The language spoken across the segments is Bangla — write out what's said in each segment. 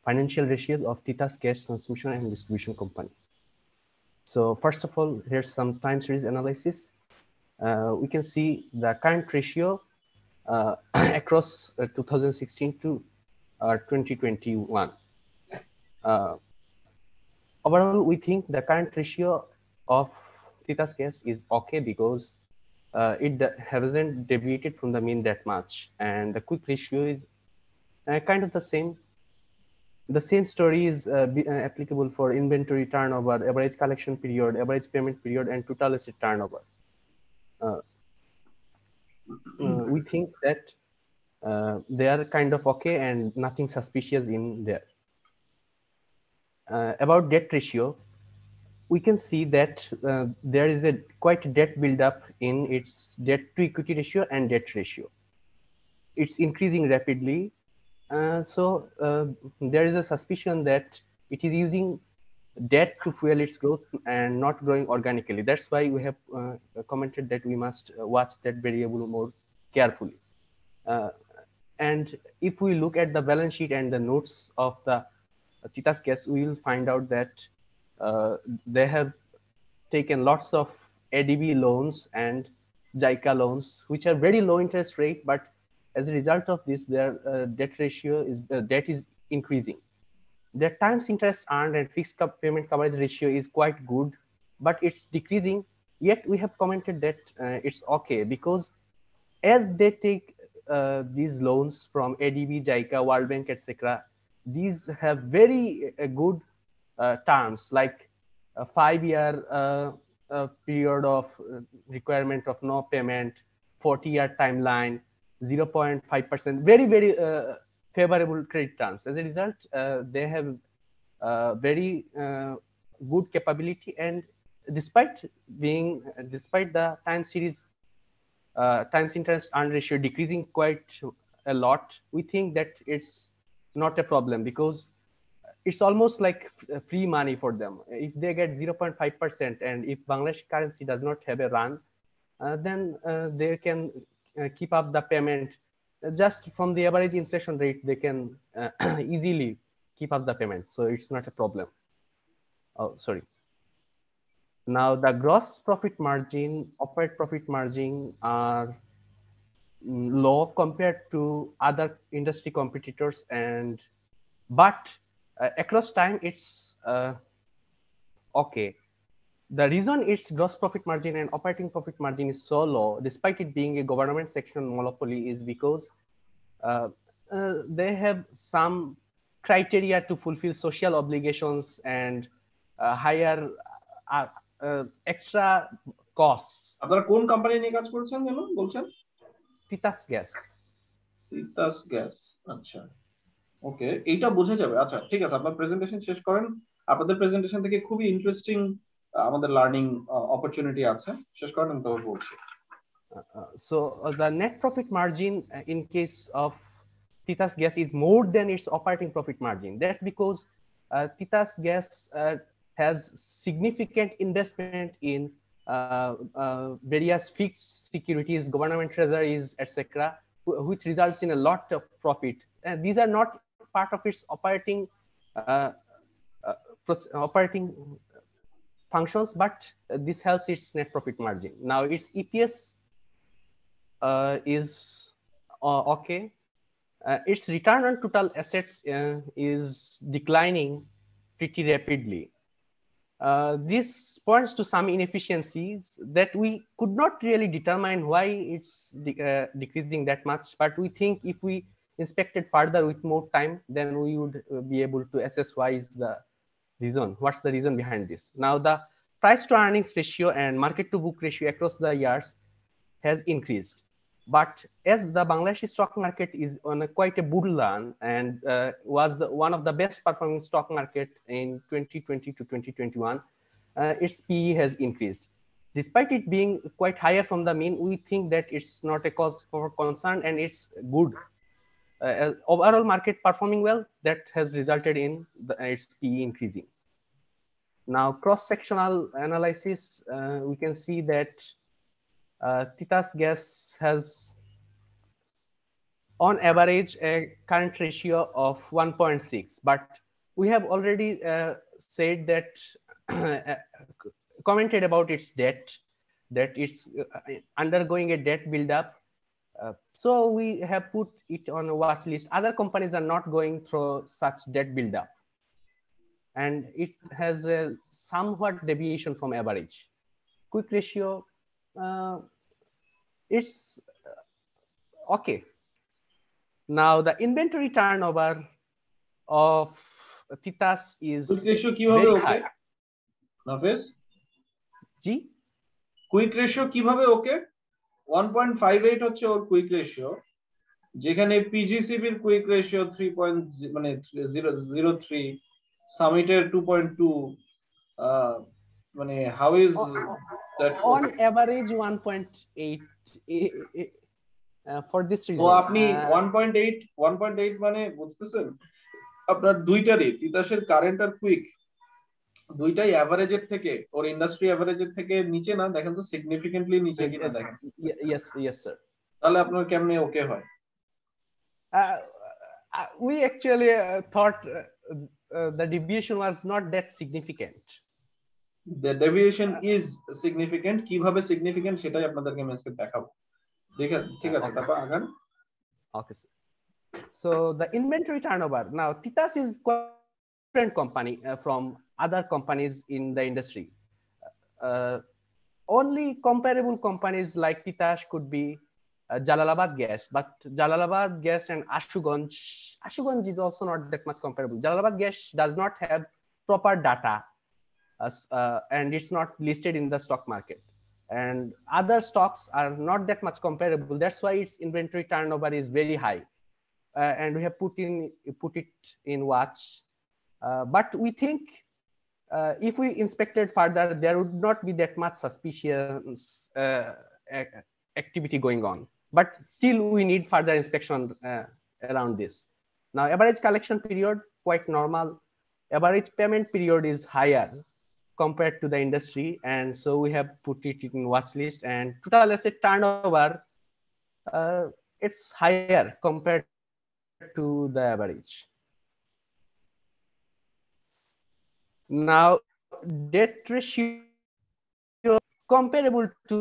financial ratios of Titas Gas Transmission and Distribution Company. So first of all, here's some time series analysis. We can see the current ratio across 2016 to 2021. Overall, we think the current ratio of Titas Gas is okay because it hasn't deviated from the mean that much, and the quick ratio is kind of the same. The same story is applicable for inventory turnover, average collection period, average payment period, and total asset turnover. We think that they are kind of okay and nothing suspicious in there. About debt ratio, we can see that there is a quite debt buildup in its debt to equity ratio and debt ratio. It's increasing rapidly. So there is a suspicion that it is using debt to fuel its growth and not growing organically. That's why we have commented that we must watch that variable more carefully. And if we look at the balance sheet and the notes of the Titas Gas, we will find out that they have taken lots of ADB loans and JICA loans, which are very low interest rate, but as a result of this, their debt ratio is debt is increasing. Their times interest earned and fixed payment coverage ratio is quite good, but it's decreasing. Yet we have commented that it's okay because as they take these loans from ADB, JICA, World Bank, etc., these have very good terms like a 5-year period of requirement of no payment, 40-year timeline, 0.5%, very, very favorable credit terms. As a result, they have very good capability, and despite the time series times interest earned ratio decreasing quite a lot, we think that it's not a problem because it's almost like free money for them. If they get 0.5% and if Bangladesh currency does not have a run, then they can keep up the payment. Just from the average inflation rate, they can easily keep up the payment. So it's not a problem. Oh, sorry. Now the gross profit margin, operating profit margin are low compared to other industry competitors, but across time it's okay. The reason its gross profit margin and operating profit margin is so low, despite it being a government section monopoly, is because they have some criteria to fulfill social obligations and higher extra costs. আপনারা কোন কোম্পানি নিয়ে কাজ করছেন যেন বলছেন? তিতাস গ্যাস। তিতাস গ্যাস, আচ্ছা ওকে, এইটা বোঝা যাবে। আচ্ছা ঠিক আছে, আপনার প্রেজেন্টেশন শেষ করেন। আপনাদের প্রেজেন্টেশন থেকে খুবই ইন্টারেস্টিং আমাদের লার্নিং অপরচুনিটি আছে, শেষ করেন আমি তবে বলছি। So the net profit margin in case of Titas Gas is more than its operating profit margin. That's because Titas Gas has significant investment in various fixed securities, government treasuries, etc., which results in a lot of profit. These are not part of its operating functions, but this helps its net profit margin. Now its EPS is okay. Its return on total assets is declining pretty rapidly. This points to some inefficiencies that we could not really determine why it's decreasing that much, but we think if we inspected further with more time, then we would be able to assess why is the reason, what's the reason behind this. Now the price to earnings ratio and market to book ratio across the years has increased. But as the Bangladeshi stock market is on quite a bull run and was one of the best performing stock market in 2020 to 2021, its PE has increased. Despite it being quite higher from the mean, we think that it's not a cause for concern and it's good. Overall market performing well, that has resulted in its PE increasing. Now cross-sectional analysis, we can see that Titas Gas has on average a current ratio of 1.6, but we have already said that commented about its debt, that it's undergoing a debt buildup. So we have put it on a watch list. Other companies are not going through such debt buildup, and it has a somewhat deviation from average. Quick ratio, it's okay. Now the inventory turnover of Titas quick is ratio কিভাবে very ওকে high. নাফেস? G? কুইক রেশিও কিভাবে ওকে? 1.58 হচ্ছে ওর কুইক রেশিও, যেখানে পিজিসিবির কুইক রেশিও 3 মানে 0.03, সামিটের 2.2, মানে how is that? On average 1.8 for this তো reason. আপনি 1.8 মানে বুঝতেছেন, আপনার দুইটারই তিতাসের কারেন্ট আর কুইক দুইটাই অ্যাভারেজের থেকে, ওর ইন্ডাস্ট্রি অ্যাভারেজের থেকে নিচে না, দেখেন তো সিগনিফিকেন্টলি নিচে কিনা দেখেন, yes sir. তাহলে আপনার কেমনে ওকে হয়? We actually thought the deviation was not that significant. The deviation is significant. কিভাবে significant সেটাই আপনাদেরকে আমি আজকে দেখাবো। ঠিক আছে, তারপর আগান। Okay sir. So the inventory turnover, now Titas is quite different company from other companies in the industry. Only comparable companies like Titas could be Jalalabad Gas, but Jalalabad Gas and Ashuganj is also not that much comparable. Jalalabad Gas does not have proper data, and it's not listed in the stock market. And other stocks are not that much comparable. That's why its inventory turnover is very high. And we have put it in watch. But we think if we inspected further, there would not be that much suspicious activity going on. But still, we need further inspection around this. Now, average collection period quite normal. Average payment period is higher compared to the industry, and so we have put it in watch list. And total asset turnover, it's higher compared to the average. Now, debt ratio comparable to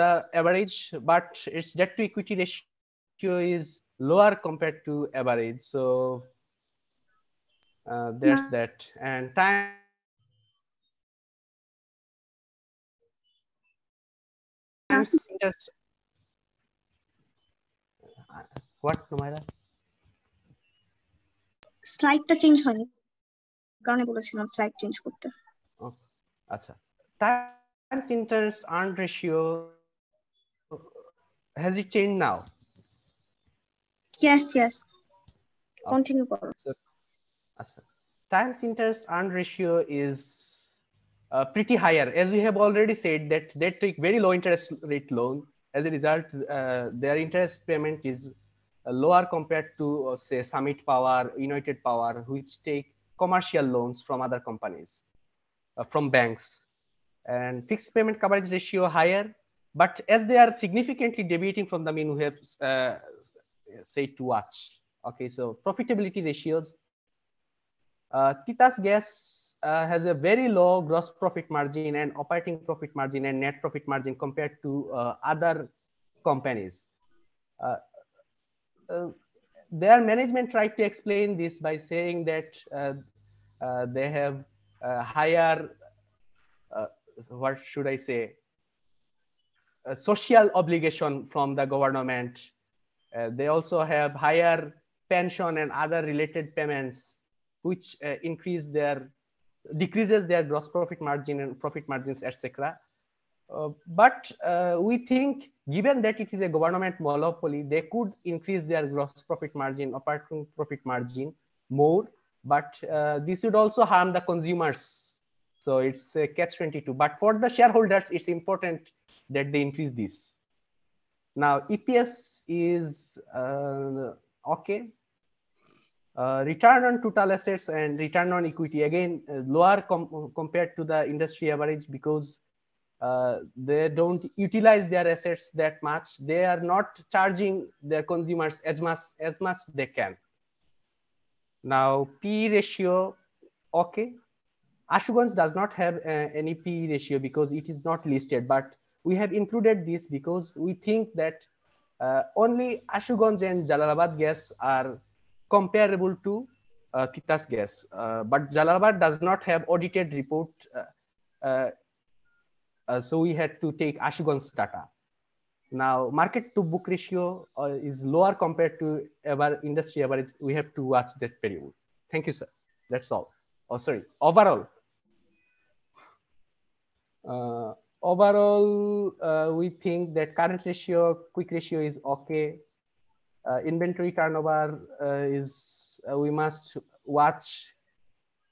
the average, but its debt to equity ratio is lower compared to average. So there's that. And time interest. What, Numaira? স্লাইডটা চেঞ্জ হয়নি, কারণে বলেছিলাম স্লাইড চেঞ্জ করতে। আচ্ছা, times interest earned ratio, has it changed now? Yes continue করো। আচ্ছা, times interest earned ratio is pretty higher, as we have already said that they take very low interest rate loan. As a result, their interest payment is lower compared to say Summit Power, United Power, which take commercial loans from other companies, from banks. And fixed payment coverage ratio higher, but as they are significantly deviating from the mean, we have said to watch. Okay, so profitability ratios. Titas Gas has a very low gross profit margin and operating profit margin and net profit margin compared to other companies. Their management tried to explain this by saying that they have higher, what should I say, social obligation from the government. They also have higher pension and other related payments, which decreases their gross profit margin and profit margins, etc. But we think, given that it is a government monopoly, they could increase their gross profit margin, operating profit margin more, but this would also harm the consumers. So it's a catch-22. But for the shareholders, it's important that they increase this. Now, EPS is okay. Return on total assets and return on equity, again, lower compared to the industry average, because they don't utilize their assets that much. They are not charging their consumers as much they can. Now P ratio, okay. Ashuganj does not have any P ratio because it is not listed, but we have included this because we think that only Ashuganj and Jalalabad gas are comparable to Titas gas, but Jalalabad does not have audited report, uh, so we had to take Ashuganj data. Now market to book ratio is lower compared to our industry average. We have to watch that period. Thank you, sir. That's all. Oh, sorry. Overall, we think that current ratio, quick ratio is okay. Inventory turnover is we must watch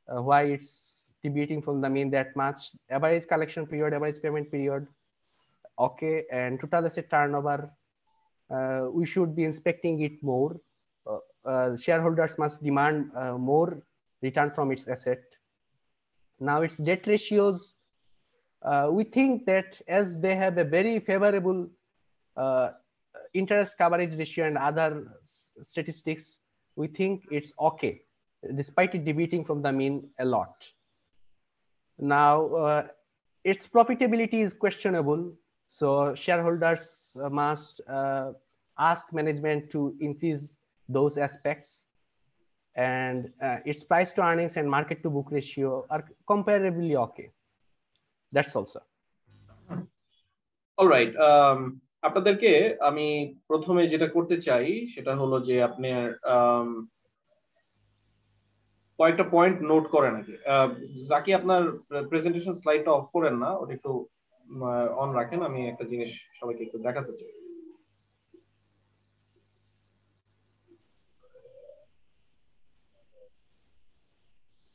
why it's deviating from the mean that much. Average collection period, average payment period, okay. And total asset turnover, we should be inspecting it more. Shareholders must demand more return from its asset. Now its debt ratios, we think that as they have a very favorable interest coverage ratio and other statistics, we think it's okay, despite it deviating from the mean a lot. Now, its profitability is questionable, so shareholders must ask management to increase those aspects. And its price to earnings and market to book ratio are comparably okay. That's also. Alright, আপনাদেরকে আমি প্রথমে যেটা করতে চাই সেটা হলো যে আপনি কয়েকটা পয়েন্ট নোট করেন আগে। জাকি আপনার প্রেজেন্টেশন স্লাইডটা অফ করেন না, ওটা একটু অন রাখেন, আমি একটা জিনিস সবাইকে একটু দেখাতে চাই।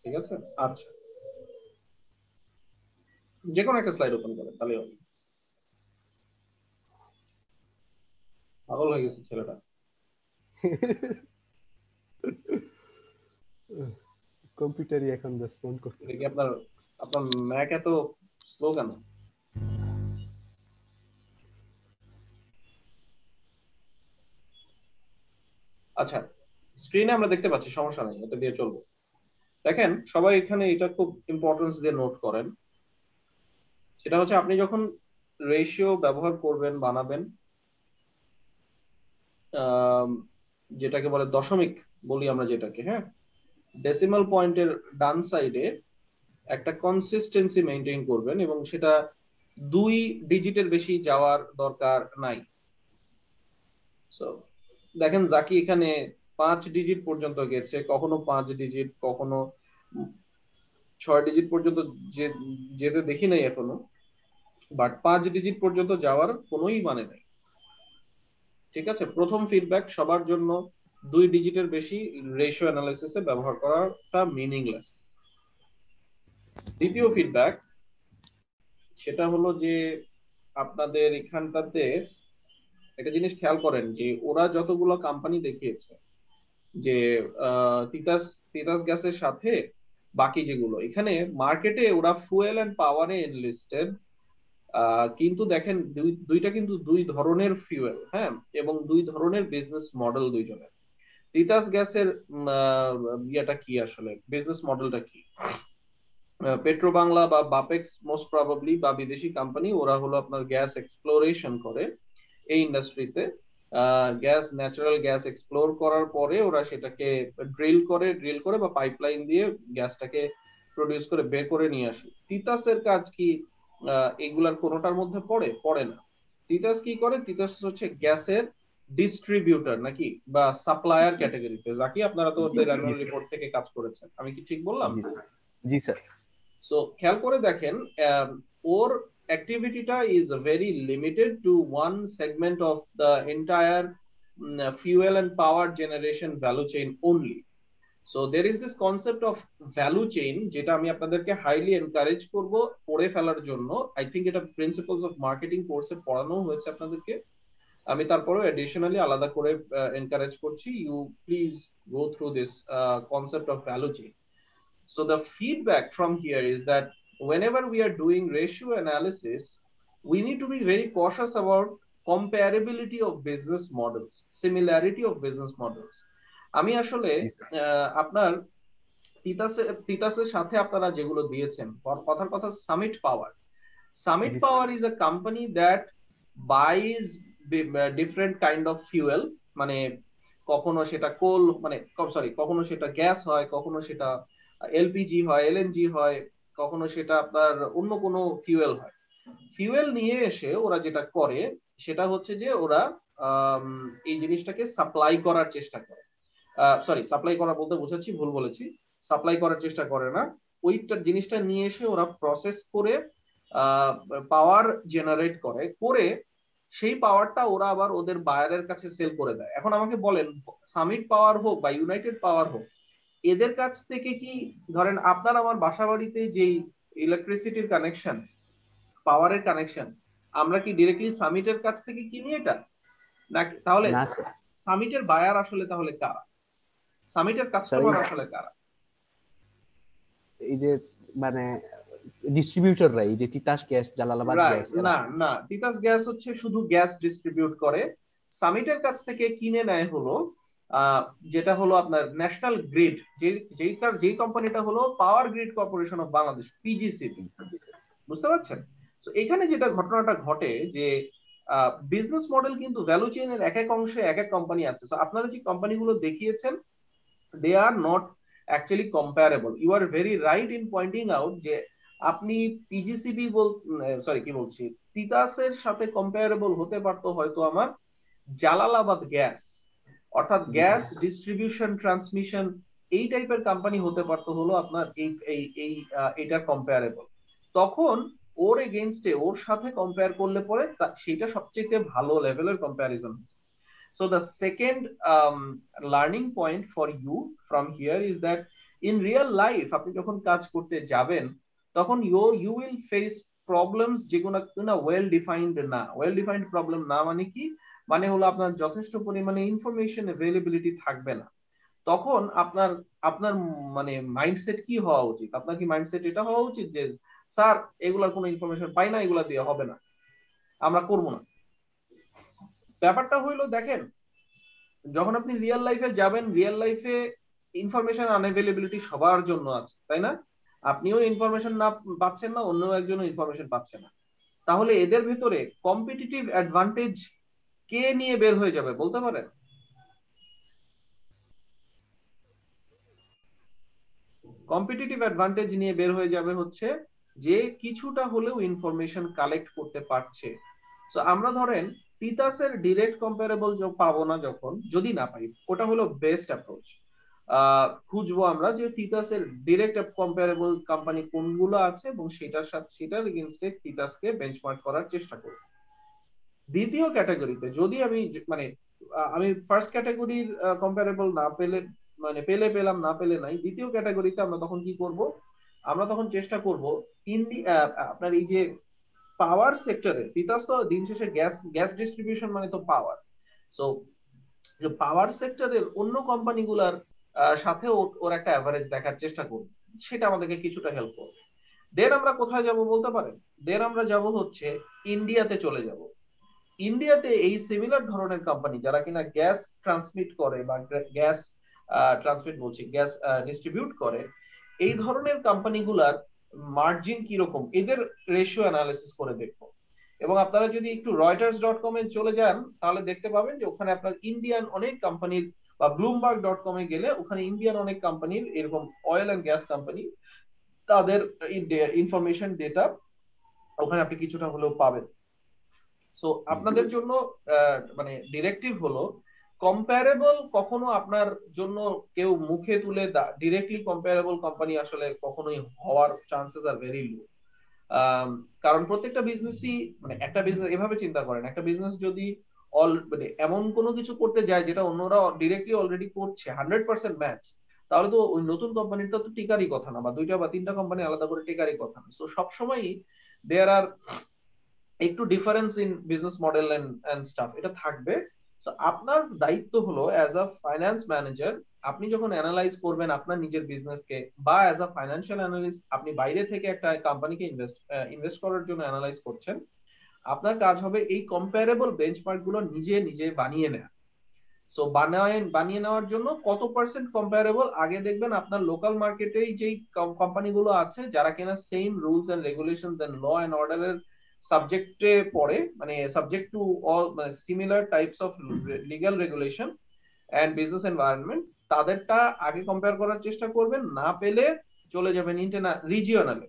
ঠিক আছে, আচ্ছা যে কোনো একটা স্লাইড ওপেন করেন তাহলে হবে। পাগল হয়ে গেছে ছেলেটা। কম্পিউটারই এখন রেসপন্ড করতেছে। দেখি আপনার ম্যাক এত স্লো কেন? আচ্ছা, স্ক্রিনে আমরা দেখতে পাচ্ছি, সমস্যা নেই, এটা দিয়ে চলবে। দেখেন সবাই এখানে এটা খুব ইম্পর্টেন্স দিয়ে নোট করেন, সেটা হচ্ছে আপনি যখন রেশিও ব্যবহার করবেন, বানাবেন, যেটাকে বলে দশমিক বলি আমরা যেটাকে, হ্যাঁ, ডেসিমাল পয়েন্টের ডান সাইডে একটা কনসিস্টেন্সি মেইনটেইন করবেন এবং সেটা 2 ডিজিটের বেশি যাওয়ার দরকার নাই। সো দেখেন জাকি এখানে 5 ডিজিট পর্যন্ত গেছে, কখনো 5 ডিজিট, কখনো 6 ডিজিট পর্যন্ত যেতে দেখি নাই এখনো, বাট 5 ডিজিট পর্যন্ত যাওয়ার কোনোই মানে নাই। ঠিক আছে, প্রথম ফিডব্যাক সবার জন্য 2 ডিজিটের বেশি রেশিও অ্যানালাইসিসে ব্যবহার করাটা মিনিংলেস। দ্বিতীয় ফিডব্যাক সেটা হলো যে আপনাদের এখানটাতে একটা জিনিস খেয়াল করেন যে ওরা যতগুলো কোম্পানি দেখিয়েছে যে তিতাস গ্যাসের সাথে বাকি যেগুলো এখানে মার্কেটে ওরা ফুয়েল এন্ড পাওয়ারে এনলিস্টেড, কিন্তু দেখেন দুইটা কিন্তু দুই ধরনের ফিউয়েল, হ্যাঁ, এবং দুই ধরনের বিজনেস মডেল দুইজনের। তিতাস গ্যাসের ইয়েটা কি আসলে, বিজনেস মডেলটা কি? পেট্রো বাংলা বা বাপেক্স মোস্ট প্রবাবলি বা বিদেশি কোম্পানি, ওরা হলো আপনার গ্যাস এক্সপ্লোরেশন করে এই ইন্ডাস্ট্রিতে। গ্যাস, ন্যাচারাল গ্যাস এক্সপ্লোর করার পরে ওরা সেটাকে ড্রিল করে বা পাইপলাইন দিয়ে গ্যাসটাকে প্রডিউস করে বের করে নিয়ে আসে। তিতাসের কাজ কি এগুলার কোনোটার মধ্যে পড়ে না। তিতাস কি করে? তিতাস হচ্ছে গ্যাসের ডিস্ট্রিবিউটর নাকি বা সাপ্লায়ার ক্যাটাগরিতে। জাকি আপনারা তো ওদের অ্যানুয়াল রিপোর্ট থেকে কাজ করেছেন, আমি কি ঠিক বললাম? জি স্যার। সো খেয়াল করে দেখেন ওর activity is very limited to one segment of the entire fuel and power generation value chain only. So there is this concept of value chain যেটা আমি আপনাদেরকে highly encourage করব পড়ে ফেলার জন্য। I think এটা principles of marketing কোর্সে পড়ানো হয়েছে আপনাদেরকে, আমি তারপরেও additionally আলাদা করে encourage করছি, you please go through this concept of value chain. So the feedback from here is that whenever we are doing ratio analysis, we need to be very cautious about comparability of business models, similarity of business models. আমি আসলে জি স্যার। আপনার তিতাসের সাথে আপনারা যেগুলো দিয়েছেন, কথার কথা summit power, Summit G sir. Power is a company that buys different kind of fuel, মানে কখনো সেটা কোল, মানে সরি, কখনো সেটা গ্যাস হয়, কখনো সেটা এলপিজি হয়, এলএনজি হয়, কখনো সেটা আপনার অন্য কোনো ফিউয়েল হয়। ফিউয়েল নিয়ে এসে ওরা যেটা করে সেটা হচ্ছে যে ওরা এই জিনিসটাকে সাপ্লাই করার চেষ্টা করে। সরি, সাপ্লাই করা বলতে বোঝাচ্ছি, ভুল বলেছি, সাপ্লাই করার চেষ্টা করে না, ওইটা জিনিসটা নিয়ে এসে ওরা প্রসেস করে পাওয়ার জেনারেট করে সেই পাওয়ারটা ওরা আবার ওদের বায়ারের কাছে সেল করে দেয়। এখন আমাকে বলেন, সামিট পাওয়ার হোক বা ইউনাইটেড পাওয়ার হোক, এদের কাছ থেকে কি, ধরেন আপনার আমার বাসা বাড়িতে যেই ইলেকট্রিসিটির কানেকশন, পাওয়ারের কানেকশন, আমরা কি ডিরেক্টলি সামিটের কাছ থেকে কিনি এটা? না, তাহলে না স্যার। সামিটের বায়ার আসলে তাহলে কারা? সামিটের স্যার কাস্টমার আসলে কারা? এই যে মানে ডিস্ট্রিবিউটররা, এই যে Titas gas, Jalalabad right, gas, এরা। না না, তিতাস গ্যাস হচ্ছে শুধু গ্যাস ডিস্ট্রিবিউট করে। সামিটের কাছ থেকে কিনে নেয় হলো যেটা হলো আপনার ন্যাশনাল গ্রিড, যেই কোম্পানিটা হলো power grid corporation of Bangladesh, PGCB. বুঝতে পারছেন? তো এখানে যেটা ঘটনাটা ঘটে যে বিজনেস মডেল কিন্তু ভ্যালু চেইনের এক এক অংশে এক এক কোম্পানি আছে। তো আপনারা যে কোম্পানিগুলো দেখিয়েছেন, they are not actually comparable. You are very right in pointing out যে আপনি পিজিসিবি সরি কি বলছি, তিতাসের সাথে কম্পারেবল হতে পারতো হয়তো আমার জালালাবাদ গ্যাস, অর্থাৎ গ্যাস ডিস্ট্রিবিউশন ট্রান্সমিশন এই টাইপের কোম্পানি হতে পারতো হলো আপনার এইটা কম্পারেবল। তখন ওর এগেইনস্টে, ওর সাথে কম্পেয়ার করলে পরে সেটা সবচেয়ে ভালো লেভেলের comparison. So the second learning point for you from here is that in real life আপনি যখন কাজ করতে যাবেন তখন you will face problems যেগুলো না well defined, না well defined problem না মানে কি, মানে হলো আপনার যথেষ্ট পরিমাণে ইনফরমেশন অ্যাভেলেবিলিটি থাকবে না। তখন আপনার আপনার মানে মাইন্ডসেট কি হওয়া উচিত? আপনার কি মাইন্ডসেট এটা হওয়া উচিত যে স্যার এগুলার কোনো ইনফরমেশন পাই না, এগুলা দিয়ে হবে না, আমরা করব না? ব্যাপারটা হইলো দেখেন, যখন আপনি রিয়েল লাইফে যাবেন, রিয়েল লাইফে ইনফরমেশন আনএভেলেবিলিটি সবার জন্য আছে, তাই না? আপনিও ইনফরমেশন না পাচ্ছেন না, অন্য একজনও ইনফরমেশন পাচ্ছে না। তাহলে এদের ভিতরে কম্পিটিটিভ অ্যাডভান্টেজ কে নিয়ে বের হয়ে যাবে বলতে পারেন? কম্পিটিটিভ অ্যাডভান্টেজ নিয়ে বের হয়ে যাবে হচ্ছে যে কিছুটা হলেও ইনফরমেশন কালেক্ট করতে পারছে। তো আমরা ধরেন তিতাসের ডিরেক্ট কম্পারেবল পাবো না, যখন যদি না পাই, ওটা হলো বেস্ট অ্যাপ্রোচ। খুঁজবো আমরা যে তিতাসের ডিরেক্ট কম্পারেবল কোম্পানি কোনগুলো আছে এবং সেটার এগেইনস্টে তিতাসকে বেঞ্চমার্ক করার চেষ্টা করব। দ্বিতীয় ক্যাটাগরিতে যদি আমি মানে আমি ফার্স্ট ক্যাটাগরির কম্পারেবল না পেলে, মানে পেলাম, না পেলে নাই, দ্বিতীয় ক্যাটাগরিতে আমরা তখন কি করব? আমরা তখন চেষ্টা করব আপনার এই যে পাওয়ার সেক্টরে, তিতাস তো দিন শেষে গ্যাস ডিস্ট্রিবিউশন মানে তো পাওয়ার। সো যে পাওয়ার সেক্টরের অন্য কোম্পানিগুলোর সাথে ওর একটা অ্যাভারেজ দেখার চেষ্টা করব, সেটা আমাদেরকে কিছুটা হেল্প করবে। দেন আমরা কোথায় যাব বলতে পারেন? দেন আমরা যাব হচ্ছে ইন্ডিয়াতে চলে যাব। ইন্ডিয়াতে এই সিমিলার ধরনের কোম্পানি যারা কিনা গ্যাস ট্রান্সমিট করে বা গ্যাস ট্রান্সমিট বলছি, গ্যাস ডিস্ট্রিবিউট করে, এই ধরনের কোম্পানিগুলার মার্জিন কি রকম, এদের রেশিও অ্যানালিসিস করে দেখবো। এবং আপনারা যদি একটু reuters.com এ চলে যান তাহলে দেখতে পাবেন যে ওখানে আপনার ইন্ডিয়ান অনেক কোম্পানির, বা bloomberg.com এ গেলে ওখানে ইন্ডিয়ান অনেক কোম্পানির এরকম অয়েল এন্ড গ্যাস কোম্পানি, তাদের ইনফরমেশন ডেটা ওখানে আপনি কিছুটা হলেও পাবেন। সো আপনাদের জন্য মানে ডিরেক্টিভ হলো, কম্পারেবল কখনো আপনার জন্য কেউ মুখে তুলে ডিরেক্টলি কম্পারেবল কোম্পানি আসলে কখনোই হওয়ার চান্সেস আর ভেরি লো। কারণ প্রত্যেকটা বিজনেসই, মানে একটা বিজনেস এভাবে চিন্তা করেন, একটা বিজনেস যদি মানে এমন কোনো কিছু করতে যায় যেটা অন্যরা ডিরেক্টলি অলরেডি করছে 100% ম্যাচ, তাহলে তো ওই নতুন কোম্পানিটা তো টিকারই কথা না, বা দুইটা বা তিনটা কোম্পানি আলাদা করে টিকারই কথা না। তো সবসময়ই দেয়ার আর একটু difference in business model and stuff, এটা থাকবে। সো আপনার দায়িত্ব হলো অ্যাজ আ ফাইন্যান্স ম্যানেজার আপনি যখন অ্যানালাইজ করবেন আপনার নিজের বিজনেসকে, বা অ্যাজ আ ফাইন্যান্সিয়াল অ্যানালিস্ট আপনি বাইরে থেকে একটা কোম্পানিকে ইনভেস্ট করার জন্য অ্যানালাইজ করছেন, আপনার কাজ হবে এই কম্পারেবল বেঞ্চমার্ক গুলো নিজে নিজে বানিয়ে নেওয়া। সো বানিয়ে নেওয়ার জন্য কত পার্সেন্ট কম্পারেবল, আগে দেখবেন আপনার লোকাল মার্কেটেই যেই কোম্পানিগুলো আছে যারা কিনা same rules and regulations and law and অর্ডারের সাবজেক্টে পড়ে, মানে subject to all similar types of legal regulation and business environment, তাদেরটা আগে কম্পেয়ার করার চেষ্টা করবেন, না পেলে চলে যাবেন রিজিওনালে।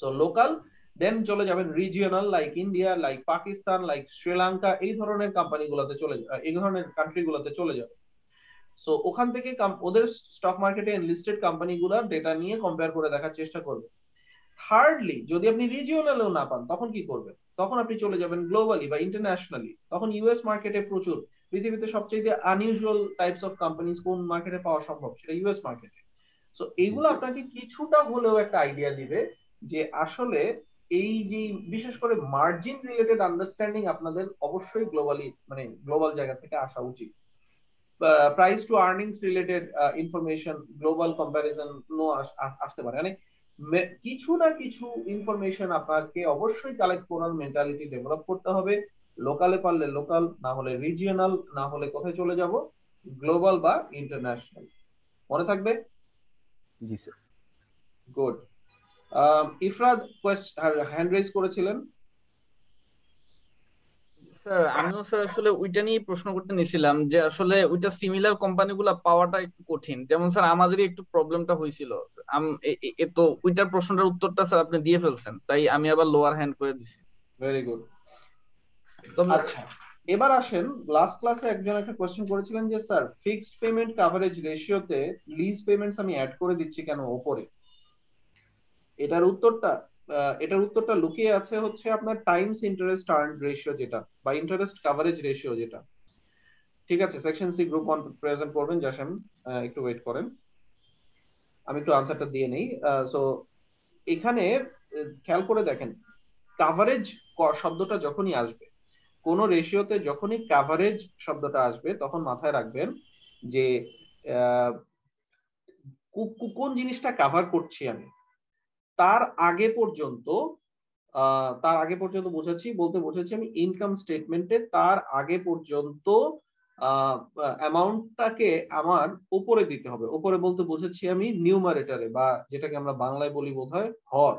সো লোকাল, দেন চলে যাবেন regional, like India, like Pakistan, like Sri Lanka, এই ধরনের কোম্পানিগুলোতে এই ধরনের কান্ট্রিগুলোতে চলে যাবে। সো ওখান থেকে ওদের স্টক মার্কেটে লিস্টেড কোম্পানিগুলোর ডেটা নিয়ে কম্পেয়ার করে দেখার চেষ্টা করবেন। থার্ডলি, যদি আপনি রিজিওনালেও না পান তখন কি করবেন? তখন আপনি চলে যাবেন গ্লোবালি বা ইন্টারন্যাশনালি। তখন ইউএস মার্কেটে প্রচুর, পৃথিবীতে সবচেয়ে আনইউজুয়াল টাইপস অফ কোম্পানিজ কোন মার্কেটে পাওয়া সম্ভব, সেটা ইউএস মার্কেটে। সো এইগুলো আপনাকে কিছুটা হলেও একটা আইডিয়া দিবে যে আসলে এই যে বিশেষ করে মার্জিন রিলেটেড আন্ডারস্ট্যান্ডিং আপনাদের অবশ্যই গ্লোবালি, মানে গ্লোবাল জায়গা থেকে আসা উচিত। Price to earnings related information, global comparison নো আসতে পারে, মানে কিছু না কিছু ইনফরমেশন আপনাকে অবশ্যই কালেক্ট করার মেন্টালিটি ডেভেলপ করতে হবে। লোকালে পারলে লোকাল, না হলে রিজিওনাল, না হলে কোথায় চলে যাব, গ্লোবাল বা ইন্টারন্যাশনাল। মনে থাকবে? জি স্যার। গুড। ইফরাদ হ্যান্ড রেজ করেছিলেন। স্যার আমিও স্যার আসলে ওইটা নিয়ে প্রশ্ন করতে নিছিলাম যে আসলে ওইটা সিমিলার কোম্পানিগুলো পাওয়াটা একটু কঠিন, যেমন স্যার আমাদেরই একটু প্রবলেমটা হয়েছিল। তো ওইটার প্রশ্নটার উত্তরটা স্যার আপনি দিয়ে ফেলছেন, তাই আমি আবার লোয়ার হ্যান্ড করে দিছি। Very good. তবে আচ্ছা, এবার আসেন, লাস্ট ক্লাসে একজন একটা কোশ্চেন করেছিলেন যে স্যার ফিক্সড পেমেন্ট কভারেজ রেশিওতে লিজ পেমেন্টস আমি অ্যাড করে দিচ্ছি কেন উপরে? এটার উত্তরটা লুকিয়ে আছে হচ্ছে আপনার টাইমস ইন্টারেস্ট আর্নড রেশিও, যেটা বা ইন্টারেস্ট কভারেজ রেশিও যেটা। ঠিক আছে, সেকশন সি গ্রুপ 1 প্রেজেন্ট করবেন জাসেম, একটু ওয়েট করেন, আমি একটু আনসারটা দিয়ে নেই। সো এখানে খেয়াল করে দেখেন, কাভারেজ শব্দটা যখনই আসবে কোন রেশিওতে, যখনই কাভারেজ শব্দটা আসবে তখন মাথায় রাখবেন যে কোন জিনিসটা কাভার করছি আমি। তার আগে পর্যন্ত বলতে বোঝাচ্ছি আমি ইনকাম স্টেটমেন্টে তার আগে পর্যন্ত অ্যামাউন্টটাকে আমার উপরে দিতে হবে। উপরে বলতে বোঝাচ্ছি আমি নিউমারেটরে, বা যেটাকে আমরা বাংলায় বলি বোধহয় হর।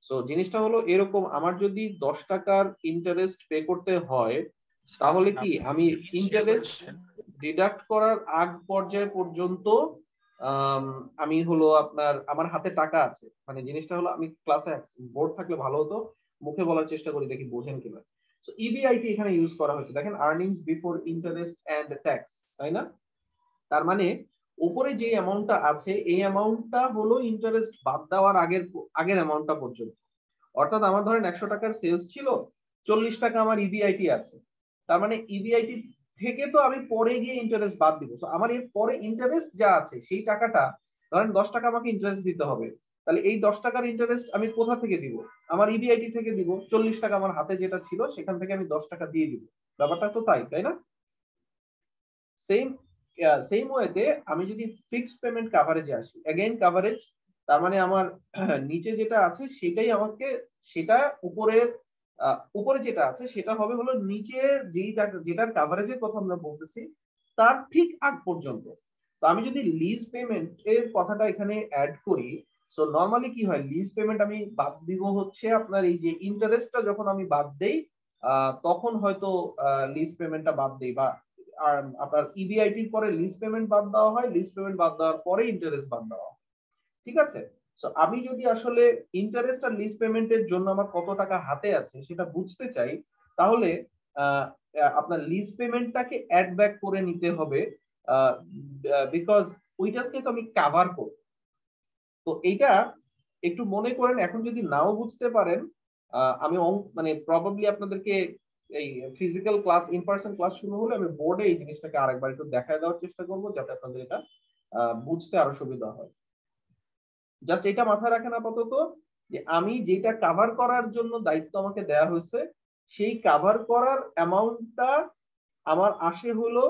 সো জিনিসটা হলো এরকম, আমার যদি 10 টাকার ইন্টারেস্ট পে করতে হয়, তাহলে কি আমি ইন্টারেস্ট ডিডাক্ট করার আগ পর্যায় পর্যন্ত আমি হলো আমার হাতে টাকা আছে, মানে জিনিসটা হলো, আমি ক্লাসে বোর্ড থাকলে ভালো হতো, মুখে বলার চেষ্টা করি, দেখি বোঝেন কিনা। সো ইবিআইটি এখানে ইউজ করা হয়েছে, দেখেন earnings before interest and tax, তাই না? তার মানে উপরে যে অ্যামাউন্টটা আছে এই অ্যামাউন্টটা হলো ইন্টারেস্ট বাদ দেওয়ার আগের অ্যামাউন্টটা পর্যন্ত। অর্থাৎ আমার ধরেন 100 টাকার সেলস ছিল, 40 টাকা আমার ইবিআইটি আছে, তার মানে ইবিআইটি থেকে তো আমি পরে গিয়ে ইন্টারেস্ট বাদ দিব। তো আমার এর পরে ইন্টারেস্ট যা আছে সেই টাকাটা, ধরেন 10 টাকা আমাকে ইন্টারেস্ট দিতে হবে, তাহলে এই 10 টাকার ইন্টারেস্ট আমি কোথা থেকে দিব? আমার ইবিআইটি থেকে দিব। 40 টাকা আমার হাতে যেটা ছিল সেখান থেকে আমি 10 টাকা দিয়ে দিব। ব্যাপারটা তো তাই না? সেম ওয়েতে আমি যদি ফিক্সড পেমেন্ট কভারেজে আসি, এগেইন কভারেজ, তার মানে আমার নিচে যেটা আছে সেটাই আমাকে, সেটা উপরে যেটা আছে সেটা হবে হলো নিচের যেটার কভারেজের কথা আমরা বলতেছি তার ঠিক আগ পর্যন্ত। তো আমি যদি লিজ পেমেন্ট এর কথাটা এখানে অ্যাড করি, সো নরমালি কি হয়, লিজ পেমেন্ট আমি বাদ দিব হচ্ছে আপনার এই যে ইন্টারেস্টটা যখন আমি বাদ দেই, তখন হয়তো লিজ পেমেন্টটা বাদ দেই, বা আর আপনার ইবিআইটির পরে লিজ পেমেন্ট বাদ দেওয়া হয়, লিজ পেমেন্ট বাদ দেওয়ার পরে ইন্টারেস্ট বাদ দেওয়া হয়। ঠিক আছে? সো আমি যদি আসলে ইন্টারেস্ট আর লিজ পেমেন্টের জন্য আমার কত টাকা হাতে আছে সেটা বুঝতে চাই, তাহলে আপনার লিজ পেমেন্টটাকে অ্যাড ব্যাক করে নিতে হবে, বিকজ ওইটাকে তো আমি কভার করব। তো এইটা একটু মনে করেন, এখন যদি নাও বুঝতে পারেন, আমি মানে প্রবাবলি আপনাদেরকে এই physical class, in person class শুরু হলে আমি বোর্ডে এই জিনিসটাকে আরেকবার একটু দেখায় দেওয়ার চেষ্টা করব, যাতে আপনাদের এটা বুঝতে আরো সুবিধা হয়। জাস্ট এটা মাথায় রাখেন আপাতত, যে আমি যেটা কভার করার জন্য দায়িত্ব আমাকে দেয়া হয়েছে, সেই কভার করার অ্যামাউন্টটা আমার আসে হলো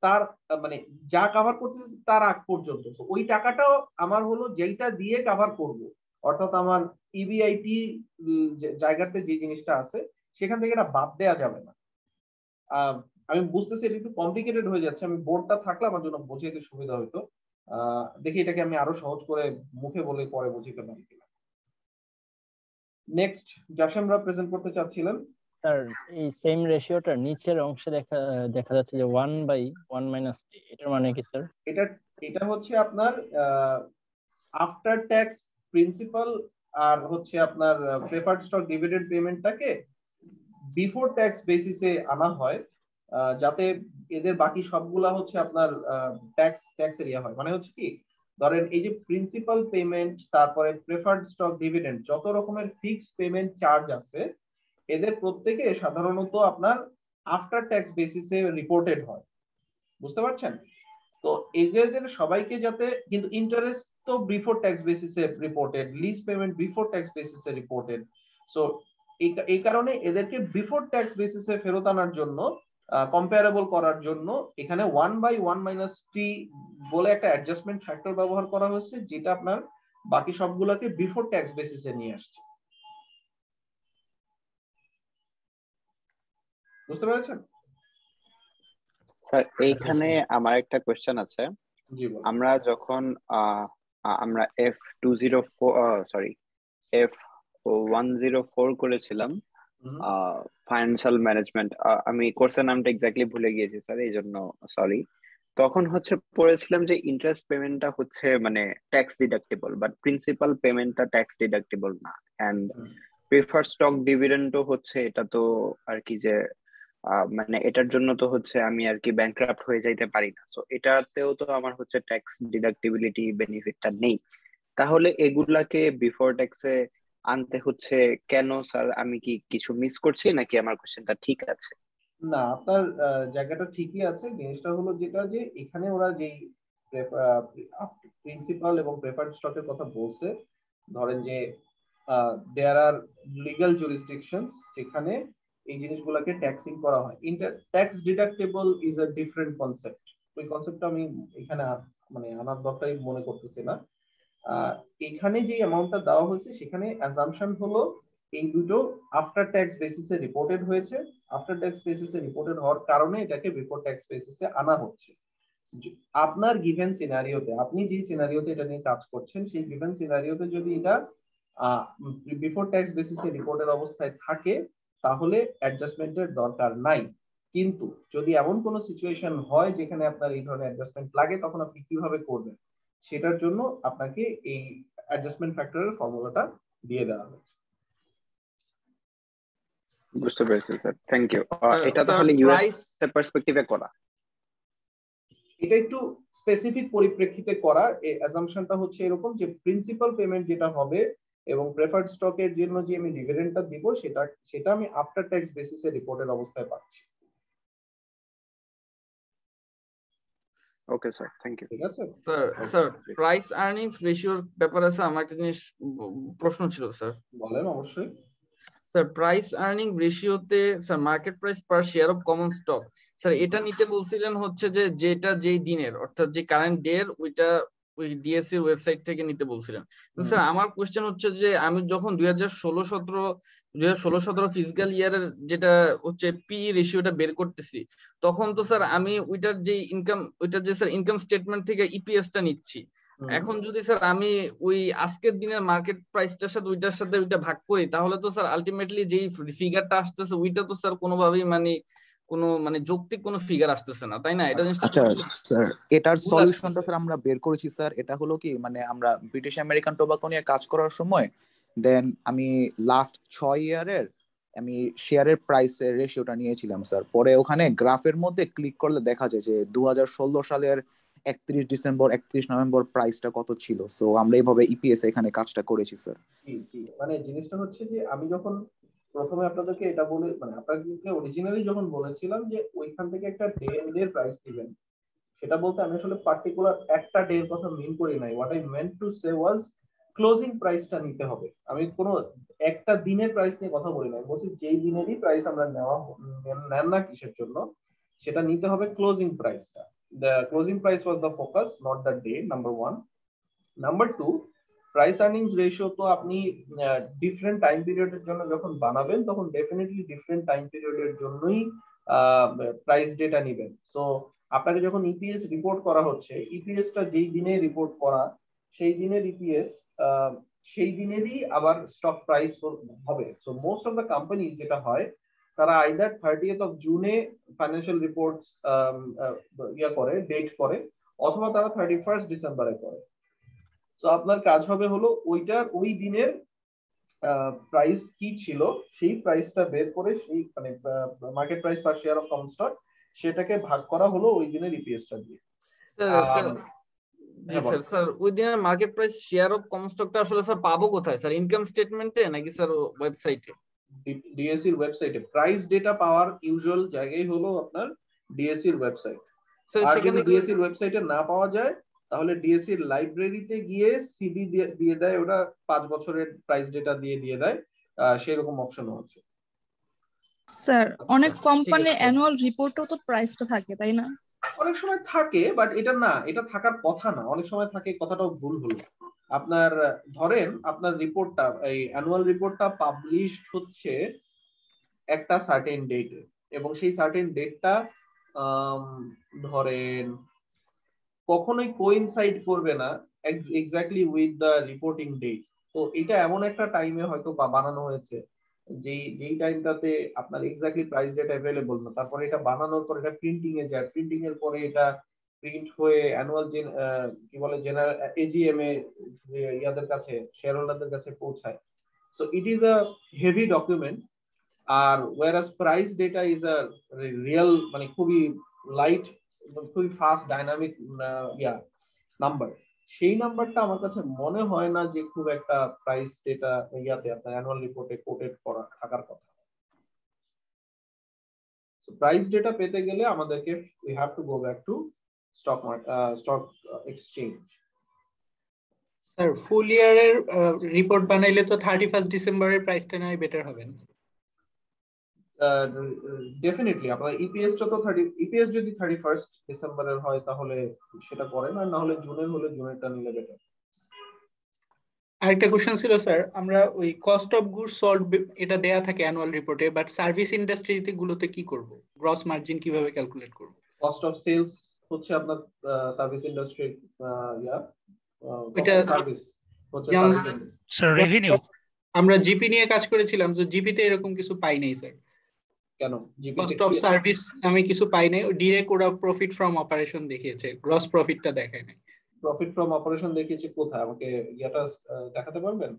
তার মানে যা কভার করতেছে তার আগ পর্যন্ত। ওই টাকাটাও আমার হলো যেইটা দিয়ে কভার করব, অর্থাৎ আমার ইবিআইটি জায়গাতে যে জিনিসটা আছে সেখান থেকে এটা বাদ দেওয়া যাবে না। আমি বুঝতেছি এটা একটু কমপ্লিকেটেড হয়ে যাচ্ছে, আমি বোর্ডটা থাকলে আমার জন্য বোঝাইতে সুবিধা হতো। দেখি এটাকে আমি আরো সহজ করে মুখে বলে পরে বুঝিতে পারি কিনা। নেক্সট জাসেমরা প্রেজেন্ট করতে চাচ্ছিলেন। স্যার এই সেম রেশিওটার নিচের অংশে দেখা যাচ্ছে যে 1/1 - এটার মানে কি স্যার? এটা হচ্ছে আপনার আফটার ট্যাক্স প্রিন্সিপাল আর হচ্ছে আপনার প্রেফার্ড স্টক ডিভিডেন্ড পেমেন্টটাকে বিফোর ট্যাক্স বেসিসে আনা হয়, যাতে এদের বাকি সবগুলা হচ্ছে আপনার ট্যাক্স এরিয়া হয়। মানে হচ্ছে কি, ধরেন এই যে প্রিন্সিপাল পেমেন্ট, তারপরে প্রেফার্ড স্টক ডিভিডেন্ড, যত রকমের ফিক্সড পেমেন্ট চার্জ আছে এদের প্রত্যেকে সাধারণত আপনার আফটার ট্যাক্স বেসিসে রিপোর্টেড হয়। বুঝতে পারছেন? তো এদের সবাইকে যাতে, কিন্তু ইন্টারেস্ট তো বিফোর ট্যাক্স বেসিসে reported, lease payment before tax বেসিসে রিপোর্টেড। সো এই কারণে এদেরকে বিফোর ট্যাক্স বেসিসে ফেরত আনার জন্য, কম্পারেবল করার জন্য এখানে 1/1 - বলে একটা অ্যাডজাস্টমেন্ট ফ্যাক্টর ব্যবহার করা হয়েছে, যেটা আপনার বাকি সবগুলোকে বিফোর ট্যাক্স বেসিসে নিয়ে আসছে। বুঝতে পেরেছেন? স্যার এইখানে আমার একটা কোশ্চেন আছে। জি বলুন। আমরা যখন আমরা F104 করেছিলাম ফাইন্যান্সিয়াল ম্যানেজমেন্ট, আমি কোর্সের নামটা এক্স্যাক্টলি ভুলে গিয়েছি স্যার, এই জন্য সরি। তখন হচ্ছে পড়েছিলাম যে ইন্টারেস্ট পেমেন্টটা হচ্ছে মানে ট্যাক্স ডিডাক্টেবল, বাট প্রিন্সিপাল পেমেন্টটা ট্যাক্স ডিডাক্টেবল না, এন্ড প্রেফার্ড স্টক ডিভিডেন্ডও হচ্ছে এটা তো আর কি যে মানে এটার জন্য তো হচ্ছে আমি আর কি ব্যাংক্রাফট হয়ে যাইতে পারি না, তো এটাতেও তো আমার হচ্ছে ট্যাক্স ডিডাক্টিবিলিটি বেনিফিটটা নেই। তাহলে এগুলাকে বিফোর ট্যাক্সে আনতে হচ্ছে কেন স্যার? আমি কি কিছু মিস করছি নাকি আমার কোশ্চেনটা ঠিক আছে? না, আপনার জায়গাটা ঠিকই আছে। জিনিসটা হলো যেটা, যে এখানে ওরা যেই প্রিন্সিপাল এবং প্রেফার্ড স্টকের কথা বলছে, ধরেন যে দেয়ার আর লিগ্যাল জুরিসডিকশনস যেখানে এই জিনিসগুলোকে ট্যাক্সিং করা হয়। Tax deductible is a different concept. ওই কনসেপ্টটা আমি এখানে মানে আনার দরকারই মনে করতেছি না। এখানে যে অ্যামাউন্টটা দেওয়া হয়েছে সেখানে অ্যাজাম্পশন হলো এই দুটো আফটার ট্যাক্স বেসিসে রিপোর্টেড হয়েছে। আফটার ট্যাক্স বেসিসে রিপোর্টেড হওয়ার কারণে এটাকে বিফোর ট্যাক্স বেসিসে আনা হচ্ছে। আপনার গিভেন সিনারিওতে, আপনি যে সিনারিওতে এটা নিয়ে কাজ করছেন, সেই গিভেন সিনারিওতে যদি এটা বিফোর ট্যাক্স বেসিসে রিপোর্টের অবস্থায় থাকে তাহলে অ্যাডজাস্টমেন্টের দরকার নাই। কিন্তু যদি এমন কোনো সিচুয়েশন হয় যেখানে আপনার এই ধরনের অ্যাডজাস্টমেন্ট লাগে, তখন আপনি কিভাবে করবেন সেটার জন্য আপনাকে এই অ্যাডজাস্টমেন্ট ফ্যাক্টরের ফর্মুলাটা দিয়ে দেওয়া হয়েছে। বুঝতে পেরেছি স্যার, থ্যাংক ইউ। এটা তাহলে ইউএস এর পার্সপেক্টিভে করা, এটা একটু স্পেসিফিক পরিপ্রেক্ষিতে করা। এই অ্যাজাম্পশনটা হচ্ছে এরকম যে প্রিন্সিপাল পেমেন্ট যেটা হবে এবং প্রেফার্ড স্টকের জন্য যে আমি ডিভিডেন্ডটা দিব সেটা আমি আফটার ট্যাক্স বেসিসে রিপোর্টের অবস্থায় পাচ্ছি। Okay sir, thank you. ঠিক আছে স্যার প্রাইস আর্নিংস রেশিওর ব্যাপারে স্যার আমার একটা জিনিস প্রশ্ন ছিল স্যার। বলেন। অবশ্যই স্যার প্রাইস আর্নিং রেশিওতে sir market price per share of common stock, sir এটা নিতে বলছিলেন হচ্ছে যে যেটা যেই দিনের অর্থাৎ যে কারেন্ট ডে এর ওইটা ওই ডিএসসি এর ওয়েবসাইট থেকে নিতে বলছিলেন। স্যার আমার কোশ্চেন হচ্ছে যে আমি যখন 2016-17 ফিজিক্যাল ইয়ারের যেটা হচ্ছে পি রেশিওটা বের করতেছি, তখন তো স্যার আমি ওইটার যে স্যার ইনকাম স্টেটমেন্ট থেকে ইপিএস টা নিচ্ছি। এখন যদি স্যার আমি ওই আজকের দিনের মার্কেট প্রাইসটার সাথে ওইটা ভাগ করি, তাহলে তো স্যার আলটিমেটলি যেই ফিগারটা আসতেছে ওইটা তো স্যার কোনোভাবেই মানে যৌক্তিক কোনো ফিগার আসতেছে না, তাই না? এটা জিনিসটা আচ্ছা স্যার, এটার সলিউশনটা স্যার আমরা বের করেছি স্যার। এটা হলো কি, মানে আমরা ব্রিটিশ আমেরিকান টোবাকো নিয়ে কাজ করার সময় দেন আমি লাস্ট 6 ইয়ারের আমি শেয়ারের প্রাইসের রেশিওটা নিয়েছিলাম স্যার। পরে ওখানে গ্রাফের মধ্যে ক্লিক করলে দেখা যায় যে 2016 সালের 31 ডিসেম্বর 31 নভেম্বর প্রাইসটা কত ছিল। সো আমরা এইভাবে ইপিএস এখানে কাজটা করেছি স্যার। জি, মানে জিনিসটা হচ্ছে যে আমি যখন প্রথমে আপনাদেরকে এটা বলে, মানে আপনাদেরকে অরিজিনালি যখন বলেছিলাম যে ওইখান থেকে একটা ডে এন্ড এর প্রাইস দিবেন, সেটা বলতে আমি আসলে পার্টিকুলার একটা ডে এর কথা মিন করি নাই। What I meant to say was closing প্রাইসটা নিতে হবে। আমি কোনো একটা দিনের প্রাইস নিয়ে কথা বলি নাই, বলছি যেই দিনেরই প্রাইস আমরা নেন না কিসের জন্য, সেটা নিতে হবে ক্লোজিং প্রাইসটা। The closing price was the focus, not the day, number 1। Number 2, price earnings ratio তো আপনি ডিফারেন্ট টাইম পিরিয়ডের জন্য যখন বানাবেন তখন ডেফিনেটলি ডিফারেন্ট টাইম পিরিয়ডের জন্যই প্রাইস ডেটা নেবেন। সো আপনাকে যখন ইপিএস রিপোর্ট করা হচ্ছে, ইপিএসটা যেই দিনে রিপোর্ট করা সেই দিনের ইপিএস সেই দিনেরই আবার স্টক প্রাইস হবে। So most of the companies যেটা হয় তারা আইদার 30th of জুনে ফাইন্যান্সিয়াল রিপোর্টস করে, ডেট করে, অথবা তারা 31st ডিসেম্বরে করে। তো আপনার কাজ হবে হলো ওই দিনের প্রাইস কি ছিল সেই প্রাইসটা বের করে সেই মানে market price per share of common stock সেটাকে ভাগ করা হলো ওই দিনের ইপিএসটা দিয়ে। স্যার ওই দিনের market price share of common স্টকটা আসলে স্যার পাবো কোথায় স্যার? ইনকাম স্টেটমেন্টে নাকি স্যার ওয়েবসাইটে? ডিএসসির ওয়েবসাইটে প্রাইস ডেটা পাওয়ার ইউজুয়াল জায়গায় হলো আপনার ডিএসসির ওয়েবসাইট। আর যদি ডিএসসির ওয়েবসাইটে না পাওয়া যায় তাহলে ডিএসসির লাইব্রেরিতে গিয়ে সিডি দিয়ে দেয়, ওটা 5 বছরের প্রাইস ডেটা দিয়ে দেয়, সেরকম অপশনও আছে। স্যার অনেক কোম্পানি অ্যানুয়াল রিপোর্টও তো প্রাইসটা থাকে তাই না? অনেক সময় থাকে, বাট এটা না, এটা থাকার কথা না। অনেক সময় থাকে, কথাটাও ভুল হলো। আপনার ধরেন আপনার রিপোর্টটা, এই অ্যানুয়াল রিপোর্টটা পাবলিশড হচ্ছে একটা সার্টেন ডেটে, এবং সেই সার্টেন ডেটটা ধরেন কখনোই কোইনসাইড করবে না exactly with the reporting date. তো এটা এমন একটা টাইমে হয়তো বানানো হয়েছে যেই টাইমটাতে আপনার এক্স্যাক্টলি প্রাইস ডেটা অ্যাভেলেবল না, তারপরে এটা বানানোর পর এটা প্রিন্টিং এ যায়, প্রিন্টিং এর পরে এটা প্রিন্ট হয়ে অ্যানুয়াল কি বলে জেনারেল এজিএম এ ইয়াদের কাছে, শেয়ার হোল্ডারদের কাছে পৌঁছায়। So it is a heavy document. আর whereas price data is a real, মানে খুবই লাইট, খুবই ফাস্ট ডাইনামিক নাম্বার। সেই নাম্বারটা আমার কাছে মনে হয় না যে খুব একটা প্রাইস ডেটা ইয়াতে আপনার অ্যানুয়াল রিপোর্টে কোটেড করা থাকার কথা। সো প্রাইস ডেটা পেতে গেলে আমাদেরকে we have to go back to stock exchange. Sir ফুল ইয়ারের রিপোর্ট বানাইলে তো 31st ডিসেম্বরের প্রাইসটা নয় বেটার হবে না? ডেফিনেটলি আপনার ইপিএসটা তো ইপিএস যদি 31st ডিসেম্বরের হয় তাহলে সেটা করেন, আর না হলে জুনের হলে জুনেরটা নিলে বেটার। আরেকটা কোশ্চেন ছিল স্যার, আমরা ওই কস্ট অফ গুডস সল্ড এটা দেয়া থাকে অ্যানুয়াল রিপোর্টে, বাট সার্ভিস ইন্ডাস্ট্রিতে গুলোতে কি করব? গ্রস মার্জিন কিভাবে ক্যালকুলেট করব? কস্ট অফ সেলস হচ্ছে আপনার সার্ভিস ইন্ডাস্ট্রি এটা সার্ভিস হচ্ছে স্যার রেভিনিউ। আমরা জিপি নিয়ে কাজ করেছিলাম, তো জিপি তে এরকম কিছু পাই নাই স্যার। কেন? কস্ট অফ সার্ভিস আমি কিছু পাই নাই, ডিরেক্ট ওরা প্রফিট ফ্রম অপারেশন দেখিয়েছে, গ্রস প্রফিটটা দেখায় নাই। প্রফিট ফ্রম অপারেশন দেখিয়েছে কোথায়? আমাকে ইয়াটা দেখাতে পারবেন?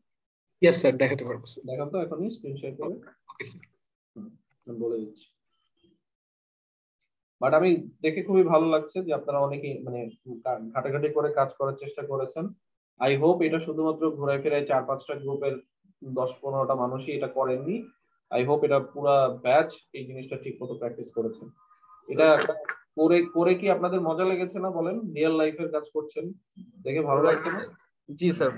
ইয়েস স্যার, দেখাতে পারবো স্যার। দেখান তো এখনই স্ক্রিন শেয়ার করে। ওকে স্যার, আমি বলে দিচ্ছি। বাট আমি দেখে খুবই ভালো লাগছে যে আপনারা অনেকেই মানে ঘাটাঘাটি করে কাজ করার চেষ্টা করেছেন। আই হোপ এটা শুধুমাত্র ঘোরায় ফেরায় 4-5টা গ্রুপের 10-15টা মানুষই এটা করেননি। আই হোপ এটা পুরো ব্যাচ এই জিনিসটা ঠিক মতো প্র্যাকটিস করেছেন। এটা করে কি আপনাদের মজা লেগেছে না বলেন? রিয়েল লাইফের কাজ করছেন, দেখে ভালো লাগছে না? জি স্যার,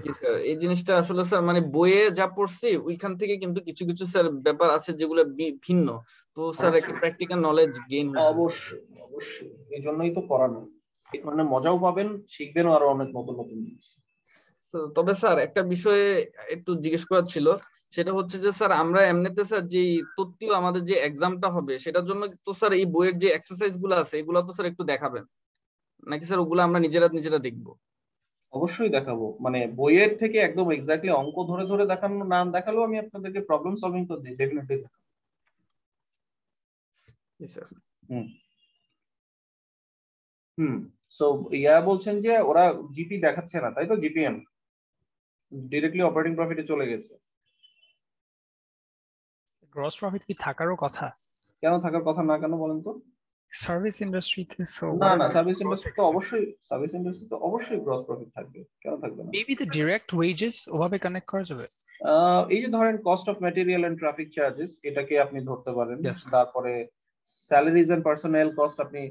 জি স্যার। এই জিনিসটা আসলে স্যার মানে বইয়ে যা পড়ছি ওইখান থেকে কিন্তু কিছু কিছু স্যার ব্যাপার আছে যেগুলো ভিন্ন, তো স্যার একটা প্র্যাকটিক্যাল নলেজ গেইন হয়েছে। অবশ্যই অবশ্যই, এই জন্যই তো করানো, মানে মজাও পাবেন, শিখবেন আরো অনেক নতুন নতুন জিনিস। তবে স্যার একটা বিষয়ে একটু জিজ্ঞেস করার ছিল, সেটা হচ্ছে যে স্যার আমরা এমনিতে স্যার যে তথ্য আমাদের যে এক্সামটা হবে সেটার জন্য তো স্যার এই বইয়ের যে এক্সারসাইজ গুলো আছে এগুলো তো স্যার একটু দেখাবেন নাকি স্যার? ওগুলো আমরা নিজেরা দেখবো? অবশ্যই দেখাবো, মানে বইয়ের থেকে একদম এক্স্যাক্টলি অঙ্ক ধরে ধরে দেখানো না দেখালেও আমি আপনাদেরকে প্রবলেম সলভিং তো ডেফিনেটলি দেখাবো। সো ইয়া বলছেন যে ওরা জিপি দেখাচ্ছে না, তাই তো? জিপিএম ডিরেক্টলি অপারেটিং প্রফিটে চলে গেছে। গ্রস প্রফিট কি থাকারও কথা? কেন থাকার কথা না কেন বলেন তো? সার্ভিস ইন্ডাস্ট্রিতে না সার্ভিস ইন্ডাস্ট্রি তো অবশ্যই গ্রস প্রফিট থাকবে, কেন থাকবে না? মেবি দ্য ডাইরেক্ট ওয়েজেস ওভাবে কানেক্ট করা যাবে। এই যে ধরেন cost of material and traffic charges, এটাকে আপনি ধরতে পারেন। তারপরে স্যালারিজ এন্ড পার্সোনাল কস্ট আপনি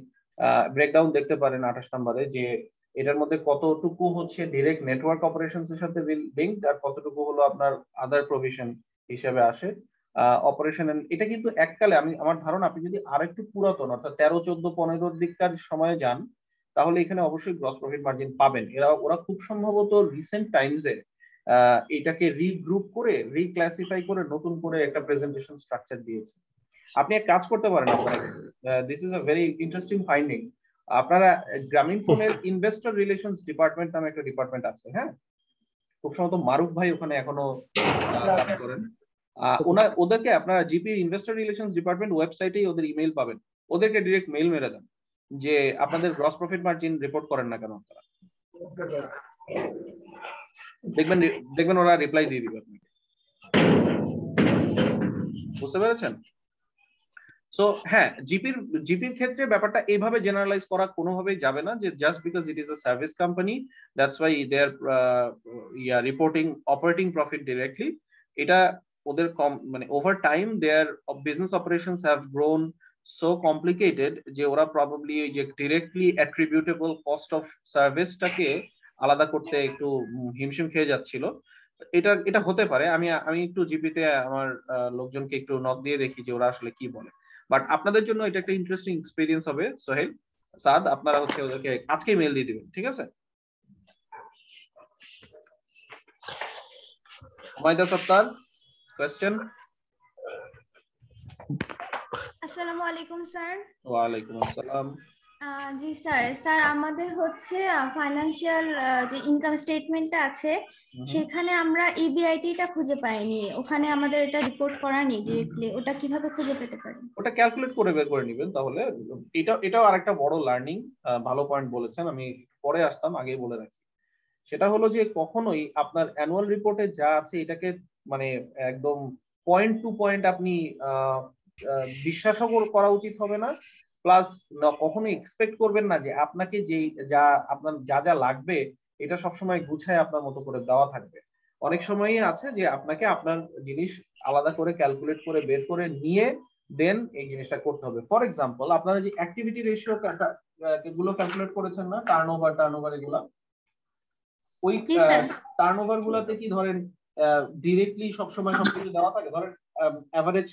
ব্রেকডাউন দেখতে পারেন 28 নম্বরে, যে এটার মধ্যে কতটুকু হচ্ছে ডাইরেক্ট নেটওয়ার্ক অপারেশনস এর সাথে লিংকড আর কতটুকু হলো আপনার আদার প্রভিশন হিসেবে আসে। অপারেশন, এটা কিন্তু এককালে আমার ধারণা আপনি যদি আরেকটু পুরাতন অর্থাৎ 13, 14, 15 দিককার সময়ে যান তাহলে এখানে অবশ্যই গ্রস প্রফিট মার্জিন পাবেন। ওরা খুব সম্ভবত রিসেন্ট টাইমসে এটাকে রিগ্রুপ করে রিক্লাসিফাই করে নতুন করে একটা প্রেজেন্টেশন স্ট্রাকচার দিয়েছে। আপনি এক কাজ করতে পারেন, আপনারা this is a very interesting finding, আপনারা গ্রামীণ ফোনের ইনভেস্টর রিলেশনস ডিপার্টমেন্ট নামে একটা ডিপার্টমেন্ট আছে, হ্যাঁ, খুব সম্ভবত মারুফ ভাই ওখানে এখনো কাজ করেন। ওদেরকে আপনারা জিপি ইনভেস্টর রিলেশনস ডিপার্টমেন্ট ওয়েবসাইটেই ওদের ইমেল পাবেন, ওদেরকে ডিরেক্ট মেইল মেরে দেন যে আপনাদের গ্রস প্রফিট মার্জিন রিপোর্ট করেন না কেন আপনারা, দেখবেন ওরা রিপ্লাই দিয়ে দিবে আপনাকে। বুঝতে পেরেছেন? সো হ্যাঁ, জিপির ক্ষেত্রে ব্যাপারটা এইভাবে জেনারেলাইজ করা কোনোভাবেই যাবে না যে just because it is a service company that's why they are reporting operating profit directly. এটা ওদের মানে over time their business operations have grown so complicated যে ওরা প্রবাবলি যে ডিরেক্টলি অ্যাট্রিবিউটেবল কস্ট অফ সার্ভিসটাকে আলাদা করতে একটু হিমশিম খেয়ে যাচ্ছিল। এটা হতে পারে, আমি একটু জিপিতে আমার লোকজনকে একটু নক দিয়ে দেখি যে ওরা আসলে কি বলে। বাট আপনাদের জন্য এটা একটা ইন্টারেস্টিং এক্সপেরিয়েন্স হবে। সোহেল, সাদ, আপনারা হচ্ছে ওদেরকে আজকে মেল দিয়ে দিবেন, ঠিক আছে? হুমায়দা সত্তার, কোয়েশ্চেন। আসসালামু আলাইকুম স্যার। ওয়ালাইকুম আসসালাম। জি স্যার আমাদের হচ্ছে ফাইনান্সিয়াল যে ইনকাম স্টেটমেন্টটা আছে সেখানে আমরা ইবিআইটিটা খুঁজে পাইনি, ওখানে আমাদের এটা রিপোর্ট করা নেই ডিরেক্টলি, ওটা কিভাবে খুঁজে পেতে পারি? ওটা ক্যালকুলেট করে বের করে নেবেন তাহলে। এটাও আরেকটা বড় লার্নিং, ভালো পয়েন্ট বলেছেন, আমি পরে আসতাম, আগেই বলে রাখি। সেটা হলো যে কখনোই আপনার অ্যানুয়াল রিপোর্টে যা আছে এটাকে মানে একদম পয়েন্ট টু পয়েন্ট আপনি বিশ্বাসও করা উচিত হবে না, প্লাস কখনো এক্সপেক্ট করবেন না যে আপনাকে আপনার যা লাগবে এটা সবসময় গুছায় আপনার মতো করে দেওয়া থাকবে। অনেক সময়ই আছে যে আপনাকে আপনার জিনিস আলাদা করে ক্যালকুলেট করে বের করে নিয়ে দেন এই জিনিসটা করতে হবে। ফর এক্সাম্পল, আপনারা যে অ্যাক্টিভিটি রেশিও গুলো ক্যালকুলেট করেছেন না, টার্নওভার এগুলো, ওই টার্নওভার গুলাতে কি ধরেন ডিরেক্টলি সবসময় সবকিছু দেওয়া থাকে? ধরেন অ্যাভারেজ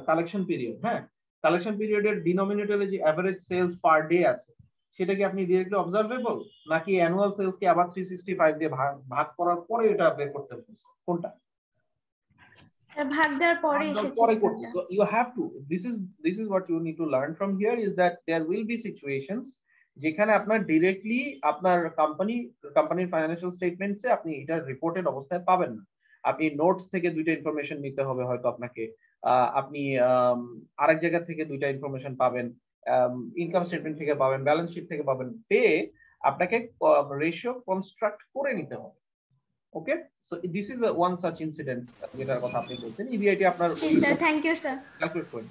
কালেকশন পিরিয়ড, হ্যাঁ, কালেকশন পিরিয়ডের ডিনোমিনেটরে যে অ্যাভারেজ সেলস পার ডে আছে সেটা কি আপনি ডিরেক্টলি অবজারভেবল, নাকি অ্যানুয়াল সেলস কে আবার 365 দিয়ে ভাগ করার পরে এটা বের করতে হবে? কোনটা? ভাগ দেওয়ার পরে এসেছে। So you have to, this is what you need to learn from here is that there will be situations যেখানে আপনার ডিরেক্টলি আপনার কোম্পানির ফাইন্যান্সিয়াল স্টেটমেন্টসে আপনি এটা রিপোর্টেড অবস্থায় পাবেন না। আপনি নোটস থেকে দুইটা ইনফরমেশন নিতে হবে হয়তো আপনাকে, আপনি আরেক জায়গা থেকে দুইটা ইনফরমেশন পাবেন, ইনকাম স্টেটমেন্ট থেকে পাবেন, ব্যালেন্স শিট থেকে পাবেন, পেয়ে আপনাকে রেশিও কনস্ট্রাক্ট করে নিতে হবে। Okay, so this is one such incident যেটার কথা আপনি বলছেন। ইবিআইটি আপনার থ্যাংক ইউ স্যার ক্যালকুলেট করে।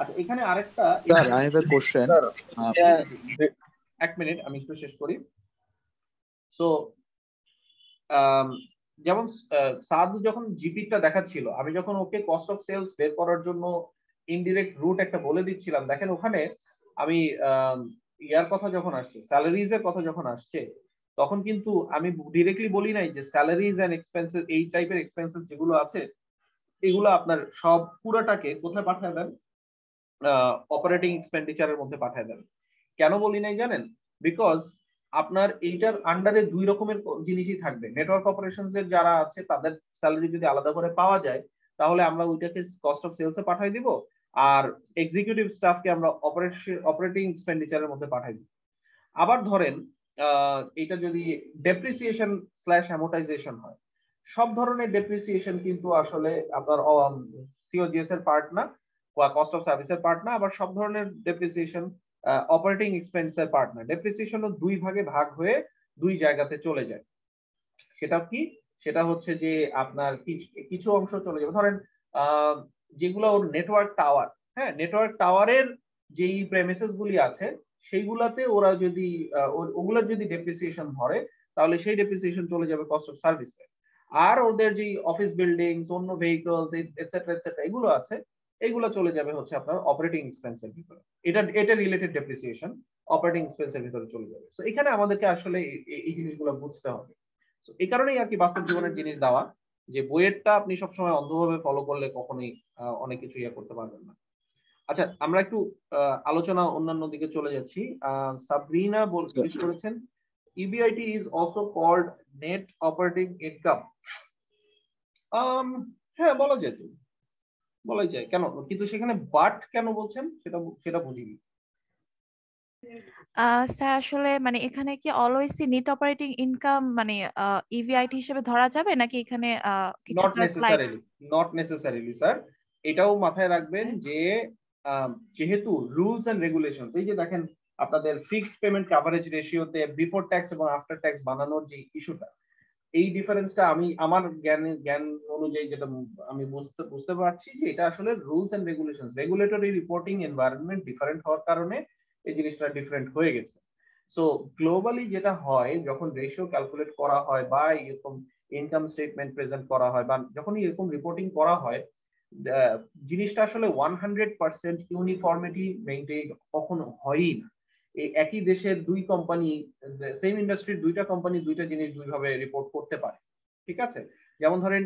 আচ্ছা, এখানে আরেকটা sir I have a question. এক মিনিট, আমি একটু শেষ করি। সো যেমন সাদু যখন জিপিটা দেখাচ্ছিল, আমি যখন ওকে কস্ট অফ সেলস বের করার জন্য ইনডিরেক্ট রুট একটা বলে দিচ্ছিলাম, দেখেন ওখানে আমি ইয়ার কথা যখন আসছে, স্যালারিজ এর কথা যখন আসছে, তখন কিন্তু আমি ডিরেক্টলি বলি নাই যে স্যালারিজ এন্ড এক্সপেন্সেস, এই টাইপের এক্সপেন্সেস যেগুলো আছে এগুলো আপনার সব পুরোটাকে কোথায় পাঠায় দেন? অপারেটিং এক্সপেন্ডিচারের মধ্যে পাঠায় দেন। কেন বলি নাই জানেন? বিকজ আপনার এইটার আন্ডারে দুই রকমের জিনিসই থাকবে। নেটওয়ার্ক অপারেশনস এর যারা আছে তাদের স্যালারি যদি আলাদা করে পাওয়া যায় তাহলে আমরা ওইটাকে কস্ট অফ সেলস এ পাঠাই দিব, আর এক্সিকিউটিভ স্টাফকে আমরা অপারেটিং এক্সপেন্ডিচারের মধ্যে পাঠাই দিব। আবার ধরেন এটা যদি ডেপ্রিসিয়েশন / অ্যামোর্টাইজেশন হয়, সব ধরনের ডেপ্রিসিয়েশন কিন্তু আসলে আপনার সিওজিএস এর পার্ট না বা কস্ট অফ সার্ভিসের পার্ট না, আবার সব ধরনের ডেপ্রিসিয়েশন অপারেটিং এক্সপেন্সের পার্ট না। ডেপ্রিসিয়েশনও দুই ভাগে ভাগ হয়ে দুই জায়গাতে চলে যায়। সেটা কি? সেটা হচ্ছে যে আপনার কিছু অংশ চলে যাবে, ধরেন যেগুলো ওর নেটওয়ার্ক টাওয়ার, হ্যাঁ, নেটওয়ার্ক টাওয়ারের যেই প্রেমিসেস গুলি আছে সেইগুলাতে ওরা যদি ওগুলোর যদি ডেপ্রিসিয়েশন ধরে তাহলে সেই ডেপ্রিসিয়েশন চলে যাবে কস্ট অফ সার্ভিসে। আর ওদের যে অফিস বিল্ডিংস, অন্য ভেহিকলস এটসেট্রা এগুলো আছে, এগুলো চলে যাবে হচ্ছে আপনার অপারেটিং এক্সপেন্সের ভিতরে। এটা রিলেটেড ডেপ্রিসিয়েশন অপারেটিং এক্সপেন্সের ভিতরে চলে যাবে। সো এখানে আমাদেরকে আসলে এই জিনিসগুলো বুঝতে হবে। সো এই কারণেই আর কি বাস্তব জীবনের জিনিস দেওয়া যে বইয়েরটা আপনি সবসময় অন্ধভাবে ফলো করলে কখনোই অনেক কিছু ইয়ে করতে পারবেন না। আচ্ছা, আমরা একটু আলোচনা অন্যান্য দিকে চলে যাচ্ছি। সাবরিনা জিজ্ঞেস করেছেন, EBIT is also called net operating income. হ্যাঁ, বলা যায়, বলাই যায়, কেন, কিন্তু সেখানে বাট কেন বলছেন সেটা বুঝিনি। স্যার আসলে মানে এখানে কি অলওয়েজ নেট অপারেটিং ইনকাম মানে ইভিআইটি হিসেবে ধরা যাবে নাকি এখানে কিছুটা স্লাইড? নট নেসেসারিলি স্যার, এটাও মাথায় রাখবেন যে যেহেতু রুলস এন্ড রেগুলেশনস, এই যে দেখেন আপনাদের ফিক্সড পেমেন্ট কভারেজ রেশিওতে বিফোর ট্যাক্স এবং আফটার ট্যাক্স বানানোর যে ইস্যুটা, এই ডিফারেন্সটা আমি আমার জ্ঞান অনুযায়ী যেটা আমি বুঝতে পারছি যে এটা আসলে rules and regulations, regulatory reporting environment different হওয়ার কারণে এই জিনিসটা ডিফারেন্ট হয়ে গেছে। সো গ্লোবালি যেটা হয়, যখন রেশিও ক্যালকুলেট করা হয় বা এরকম ইনকাম স্টেটমেন্ট প্রেজেন্ট করা হয় বা যখনই এরকম রিপোর্টিং করা হয়, জিনিসটা আসলে 100% ইউনিফর্মিটি মেইনটেইন কখনো হয়ই না। এই একই দেশের দুই কোম্পানি, সেম ইন্ডাস্ট্রির দুইটা কোম্পানি দুইটা জিনিস দুইভাবে রিপোর্ট করতে পারে, ঠিক আছে? যেমন ধরেন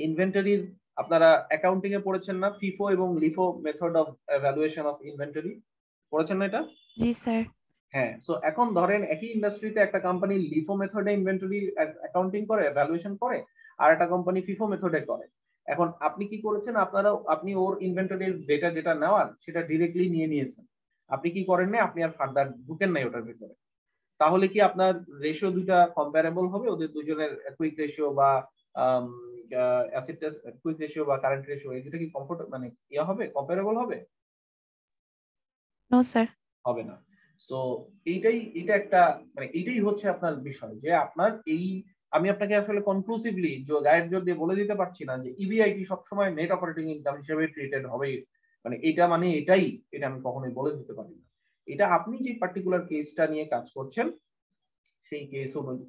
ইনভেন্টরির আপনারা অ্যাকাউন্টিং এ পড়েছেন না, ফিফো এবং LIFO method of valuation of inventory, পড়েছেন না এটা? জি স্যার। হ্যাঁ, সো এখন ধরেন একই ইন্ডাস্ট্রিতে একটা কোম্পানি লিফো মেথডে ইনভেন্টরি অ্যাকাউন্টিং করে, ভ্যালুয়েশন করে, আর একটা কোম্পানি ফিফো মেথডে করে। এখন আপনি কি করেছেন, আপনি ওর ইনভেন্টরির ডেটা যেটা নেওয়ার সেটা ডিরেক্টলি নিয়েছেন, আপনি কি করেন না, আপনি আর ফার্দার ঢুকেন নাই ওটার ভিতরে। তাহলে কি আপনার রেশিও দুইটা কম্পারেবল হবে? ওদের দুজনের কুইক রেশিও বা অ্যাসেট টেস্ট কুইক রেশিও বা কারেন্ট রেশিও, এই দুটো কি মানে ইয়া হবে, কম্পারেবল হবে? নো স্যার, হবে না। সো এটা একটা মানে এটাই হচ্ছে আপনার বিষয়, যে আপনার আমি আপনাকে আসলে কনক্লুসিভলি গায়ের জোর দিয়ে বলে দিতে পারছি না যে ইবিআইটি সবসময় নেট অপারেটিং ইনকাম হিসেবে ট্রিটেড হবে, মানে এটা আমি কখনোই বলে দিতে পারি না। এটা আপনি যে পার্টিকুলার কেসটা নিয়ে কাজ করছেন সেই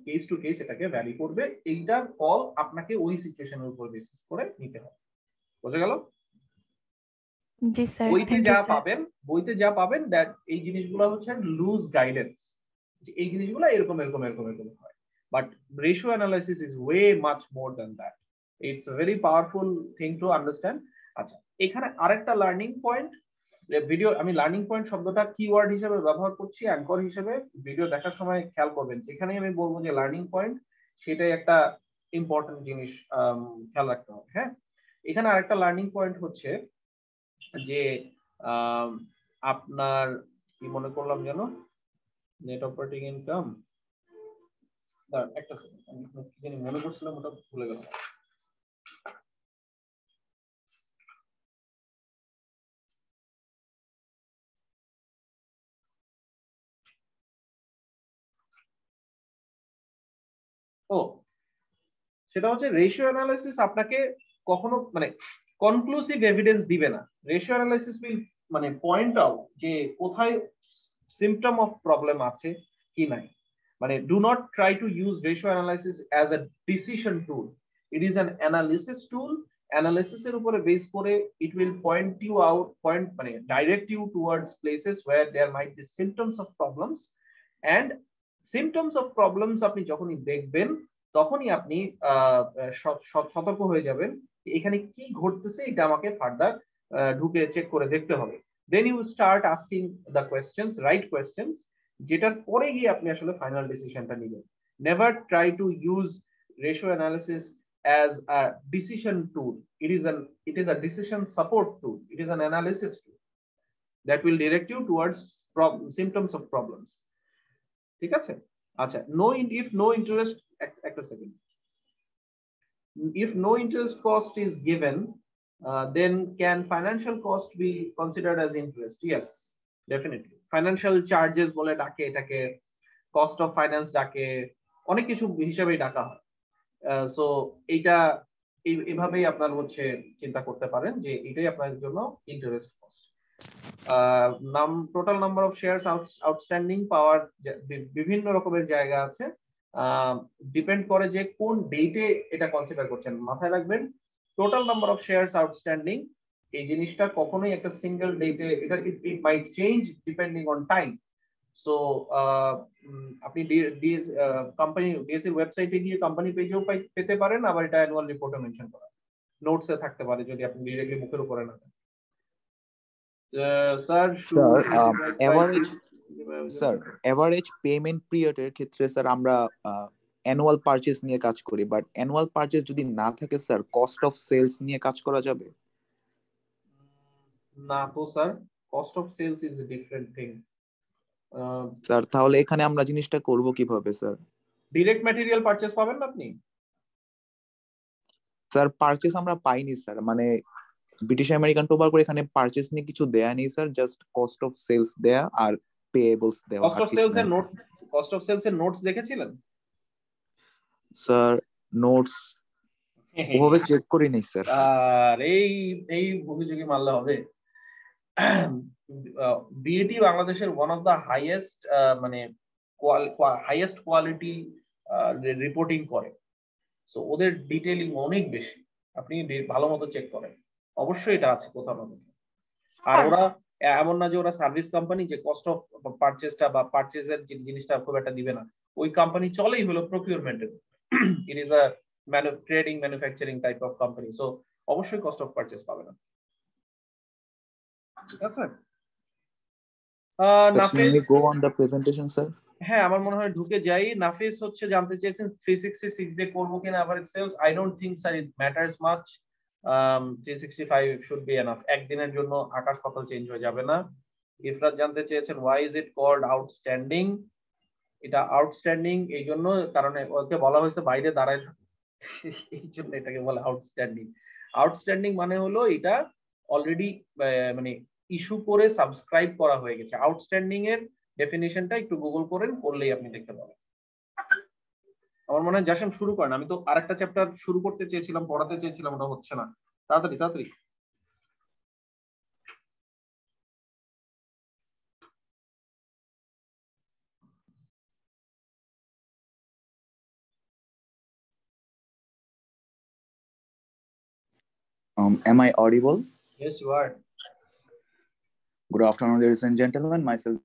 কেস টু কেস এটাকে ভ্যারি করবে, এইটার ফল আপনাকে ওই সিচুয়েশনের উপর বেসিস করে নিতে হবে। বোঝা গেল? জি স্যার, বইতে যা পাবেন দ্যাট এই জিনিসগুলো হচ্ছে লুজ গাইডেন্স, এই জিনিসগুলো এরকম হয়, but ratio analysis is way much more than that. It's a very powerful thing to understand. আচ্ছা, এখানে আরেকটা লার্নিং পয়েন্ট, আমি লার্নিং পয়েন্ট শব্দটা কিওয়ার্ড হিসেবে ব্যবহার করছি, অ্যাঙ্কর হিসেবে। ভিডিও দেখার সময় খেয়াল করবেন, যেখানেই আমি বলবো যে লার্নিং পয়েন্ট, সেটাই একটা ইম্পর্টেন্ট জিনিস খেয়াল রাখতে হবে। হ্যাঁ, এখানে আরেকটা লার্নিং পয়েন্ট হচ্ছে যে আপনার কি মনে করলাম যেন, নেট অপারেটিং ইনকাম, একটা সেকেন্ড, আমি কি জানি মনে করছিলাম, ওটা ভুলে গেলাম। সেটা হচ্ছে রেশিও অ্যানালাইসিস আপনাকে কখনো মানে কনক্লুসিভ এভিডেন্স দিবে না। রেশিও অ্যানালাইসিস উইল মানে পয়েন্ট আউট যে কোথায় সিম্পটম অফ প্রবলেম আছে কি নাই। মানে do not try to use ratio analysis as a decision tool, it is an analysis tool. অ্যানালিসিসের উপরে বেস করে ইট উইল মানে direct you towards places where there might be symptoms of problems, and symptoms of problems আপনি যখনই দেখবেন তখনই আপনি সতর্ক হয়ে যাবেন এখানে কি ঘটতেছে, এটা আমাকে ফার্দার ঢুকে চেক করে দেখতে হবে। Then you start asking the questions, right questions, যেটার পরে গিয়ে আপনি আসলে ফাইনাল ডিসিশনটা নেবেন। Never try to use ratio analysis as a decision tool. It is a decision support tool. It is an analysis tool that will direct you towards symptoms of problems. ঠিক আছে? আচ্ছা, if no interest cost is given, then can financial cost be considered as interest? Yes, definitely. Financial charges বলে ডাকে এটাকে, cost of finance ডাকে, অনেক কিছু হিসাবেই ডাকা হয়। সো এইটা এইভাবেই আপনার হচ্ছে চিন্তা করতে পারেন যে এটাই আপনার জন্য interest cost. Total number of shares outstanding পাওয়ার বিভিন্ন রকমের জায়গা আছে, ডিপেন্ড করে যে কোন ডেটে এটা কনসিডার করছেন। মাথায় রাখবেন, total number of shares outstanding এই জিনিসটা কখনোই একটা সিঙ্গেল ডেটে, এটা it might change depending on time. So আপনি কোম্পানি ডিএসসি ওয়েবসাইটে গিয়ে কোম্পানি পেজেও পেতে পারেন, আবার এটা অ্যানুয়াল রিপোর্টে মেনশন করা, নোটসে থাকতে পারে যদি আপনি ডিরেক্টলি মুখের উপরে না দেন। স্যার এভারেজ পেমেন্ট পিরিয়ডের ক্ষেত্রে স্যার আমরা অ্যানুয়াল পারচেজ নিয়ে কাজ করি, বাট অ্যানুয়াল পারচেজ যদি না থাকে স্যার কস্ট অফ সেলস নিয়ে কাজ করা যাবে? না তো sir, cost of sales is a different thing. Sir তাহলে এখানে আমরা জিনিসটা করব কিভাবে স্যার? ডাইরেক্ট ম্যাটেরিয়াল পারচেজ পাবেন না আপনি? স্যার পারচেজ আমরা পাইনি স্যার, মানে ব্রিটিশ আমেরিকান টোবাকোর এখানে পারচেজ নিয়ে কিছু দেয়া নেই sir, just cost of sales দেয়া আর পেয়েবলস দেওয়া। কস্ট অফ সেলস এর নোটস দেখেছিলেন? স্যার নোটস ওভাবে চেক করি নাই স্যার। আর এই অভিযোগই মানলে হবে? বিএটি বাংলাদেশের ওয়ান অফ দা হাইয়েস্ট মানে হাইয়েস্ট কোয়ালিটি রিপোর্টিং করে, সো ওদের ডিটেইলিং অনেক বেশি, আপনি ভালো মতো চেক করেন, অবশ্যই এটা আছে কোথাও না কোথাও। আর ওরা এমন না যে ওরা সার্ভিস কোম্পানি যে কস্ট অফ পারচেজটা বা পারচেজের জিনিসটা খুব একটা দিবে না, ওই কোম্পানি চলেই হলো প্রকিউরমেন্টের। It is a trading manufacturing type of company, so অবশ্যই কস্ট অফ পারচেজ পাবে না। ঠিক আছে নাফিস, go on the presentation sir? হ্যাঁ আমার মনে হয় ঢুকে যাই। নাফিস হচ্ছে জানতে চেয়েছেন 366 ডে করব কিনা average sales. I don't think sir it matters much, 365 should be enough. একদিনের জন্য আকাশ পাতাল চেঞ্জ হয়ে যাবে না। ইফরাত জানতে চেয়েছেন why is it called outstanding? এটা আউটস্ট্যান্ডিং এই জন্য কারণ ওকে বলা হয়েছে বাইরে দাঁড়ায় এই জন্য এটাকে বলে আউটস্ট্যান্ডিং। আউটস্ট্যান্ডিং মানে হলো এটা অলরেডি মানে ইস্যু করে সাবস্ক্রাইব করা হয়ে গেছে। আউটস্ট্যান্ডিং এর ডেফিনিশনটা একটু গুগল করেন, করলেই আপনি দেখতে পাবেন। আমার মনে হয় জাসিম শুরু করেন, আমি তো আরেকটা চ্যাপ্টার শুরু করতে চেয়েছিলাম, পড়াতে চেয়েছিলাম, ওটা হচ্ছে না। তাড়াতাড়ি তাড়াতাড়ি। Am I audible? Yes, you are. Good afternoon, ladies and gentlemen. Myself,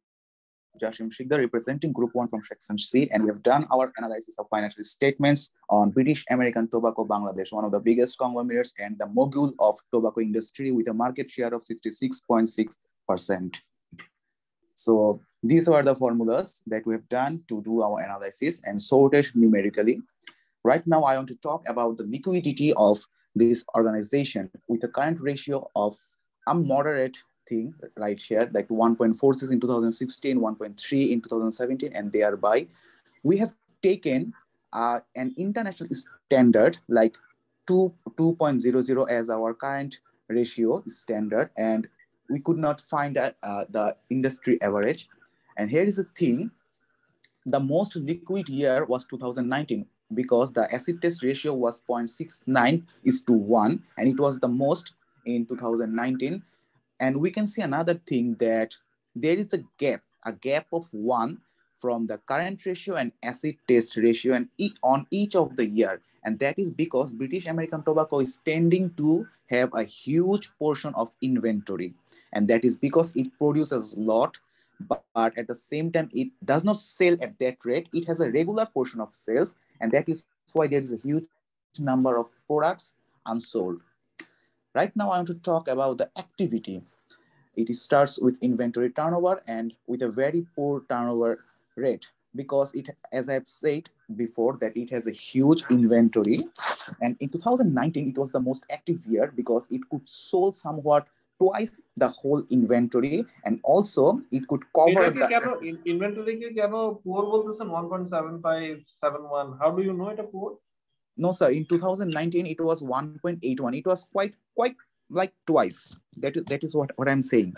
Jashim Shikdar, representing Group 1 from Section C, and we have done our analysis of financial statements on British American Tobacco Bangladesh, one of the biggest conglomerates and the mogul of tobacco industry with a market share of 66.6%. So these were the formulas that we have done to do our analysis and sorted numerically. Right now, I want to talk about the liquidity of this organization with a current ratio of a moderate thing right here, like 1.46 in 2016, 1.3 in 2017, and thereby we have taken an international standard like 2.00 as our current ratio standard, and we could not find the industry average. And here is the thing, the most liquid year was 2019 because the acid test ratio was 0.69:1, and it was the most in 2019. And we can see another thing, that there is a gap of 1 from the current ratio and acid test ratio and on each of the year. And that is because British American Tobacco is tending to have a huge portion of inventory. And that is because it produces a lot, but at the same time, it does not sell at that rate. It has a regular portion of sales, and that is why there is a huge number of products unsold. Right now, I want to talk about the activity. It starts with inventory turnover and with a very poor turnover rate because it, as I've said before, that it has a huge inventory. And in 2019, it was the most active year because it could sold somewhat twice the whole inventory, and also it could cover the inventory ke keno poor boltechen 1.7571. How do you know it a poor? No sir, in 2019 it was 1.81. It was quite like twice. That is what I'm saying.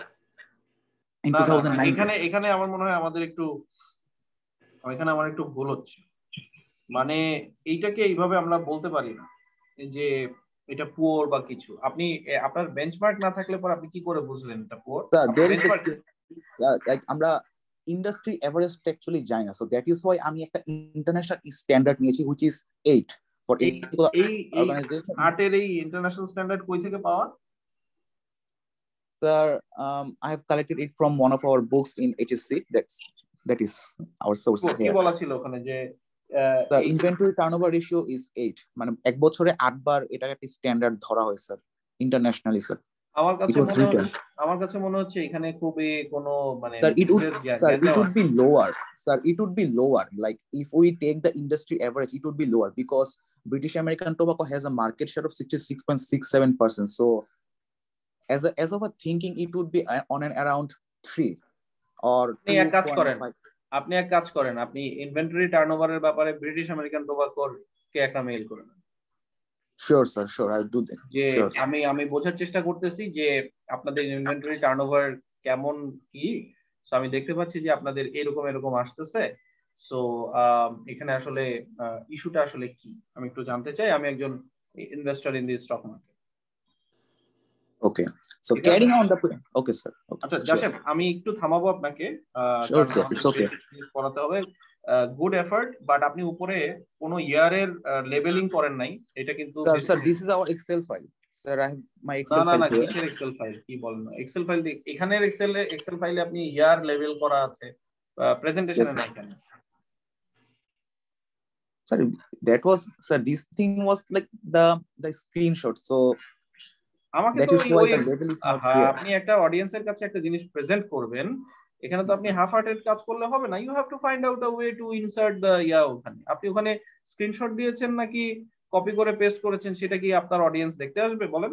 In 2019 এখানে আমার মনে হয় আমার একটু ভুল হচ্ছে। মানে এইটাকে এইভাবে আমরা বলতে পারি না যে এটা পুয়ার বা কিছু। আপনি আপনার বেঞ্চমার্ক না থাকলে পর আপনি কি করে বুঝলেন এটা পুয়ার? লাইক আমরা ইন্ডাস্ট্রি এভারেজ অ্যাকচুয়ালি জানি না, সো দ্যাট ইজ ওয়াই আমি একটা ইন্টারন্যাশনাল স্ট্যান্ডার্ড নিয়েছি which is 8 for এই organization। 8 এর এই ইন্টারন্যাশনাল স্ট্যান্ডার্ড কই থেকে পাওয়া? Sir, I have collected it from one of our books in HSC. That's that is our source কি here. বলা ছিল ওখানে যে The inventory turnover ratio is 8, মানে এক বছরে 8 বার এটা একটা স্ট্যান্ডার্ড ধরা হয় স্যার ইন্টারন্যাশনালি স্যার। আমার কাছে মনে হচ্ছে এখানে খুবই কোনো মানে Sir, it would be lower. Sir, it would be lower. Like if we take the industry average, it would be lower because British American Tobacco has a market share of 66.67%. So as of a thinking, it would be on and around 3 or 2.5. আপনি এক কাজ করেন, আপনি ইনভেন্টরি টার্নওভারের ব্যাপারে ব্রিটিশ আমেরিকান টোবাকোর কে একটা মেইল করেন। Sure sir, sure, I'll do that. যে Sure. আমি বোঝার চেষ্টা করতেছি যে আপনাদের ইনভেন্টরি টার্নওভার কেমন কি। সো আমি দেখতে পাচ্ছি যে আপনাদের এরকম আসতেছে। সো এখানে আসলে ইস্যুটা আসলে কি আমি একটু জানতে চাই। আমি একজন investor in the stock market. Okay, so carrying on the okay sir. Okay, আচ্ছা জাসেম, আমি একটু থামাবো আপনাকে। Sure sir, it's okay. পড়াতে হবে। গুড এফর্ট, বাট আপনি উপরে কোনো ইয়ারের লেবেলিং করেন নাই, এটা কিন্তু Sir, this is our Excel file. Sir, I have my Excel file. না কিসের এক্সেল ফাইল কি বলেন? এক্সেল ফাইল এখানের এক্সেল ফাইলে আপনি ইয়ার লেবেল করা আছে, প্রেজেন্টেশনে নাই কেন? Sorry, that was sir, this thing was like the screenshot, so আমাকে that তো is why the label is not clear. আপনি একটা অডিয়েন্সের কাছে একটা জিনিস প্রেজেন্ট করবেন, এখানে তো আপনি হাফ হার্টেড কাজ করলে হবে না। You have to find out a way to insert the ওখানে। আপনি ওখানে স্ক্রিনশট দিয়েছেন নাকি কপি করে পেস্ট করেছেন, সেটা কি আপনার অডিয়েন্স দেখতে আসবে বলেন?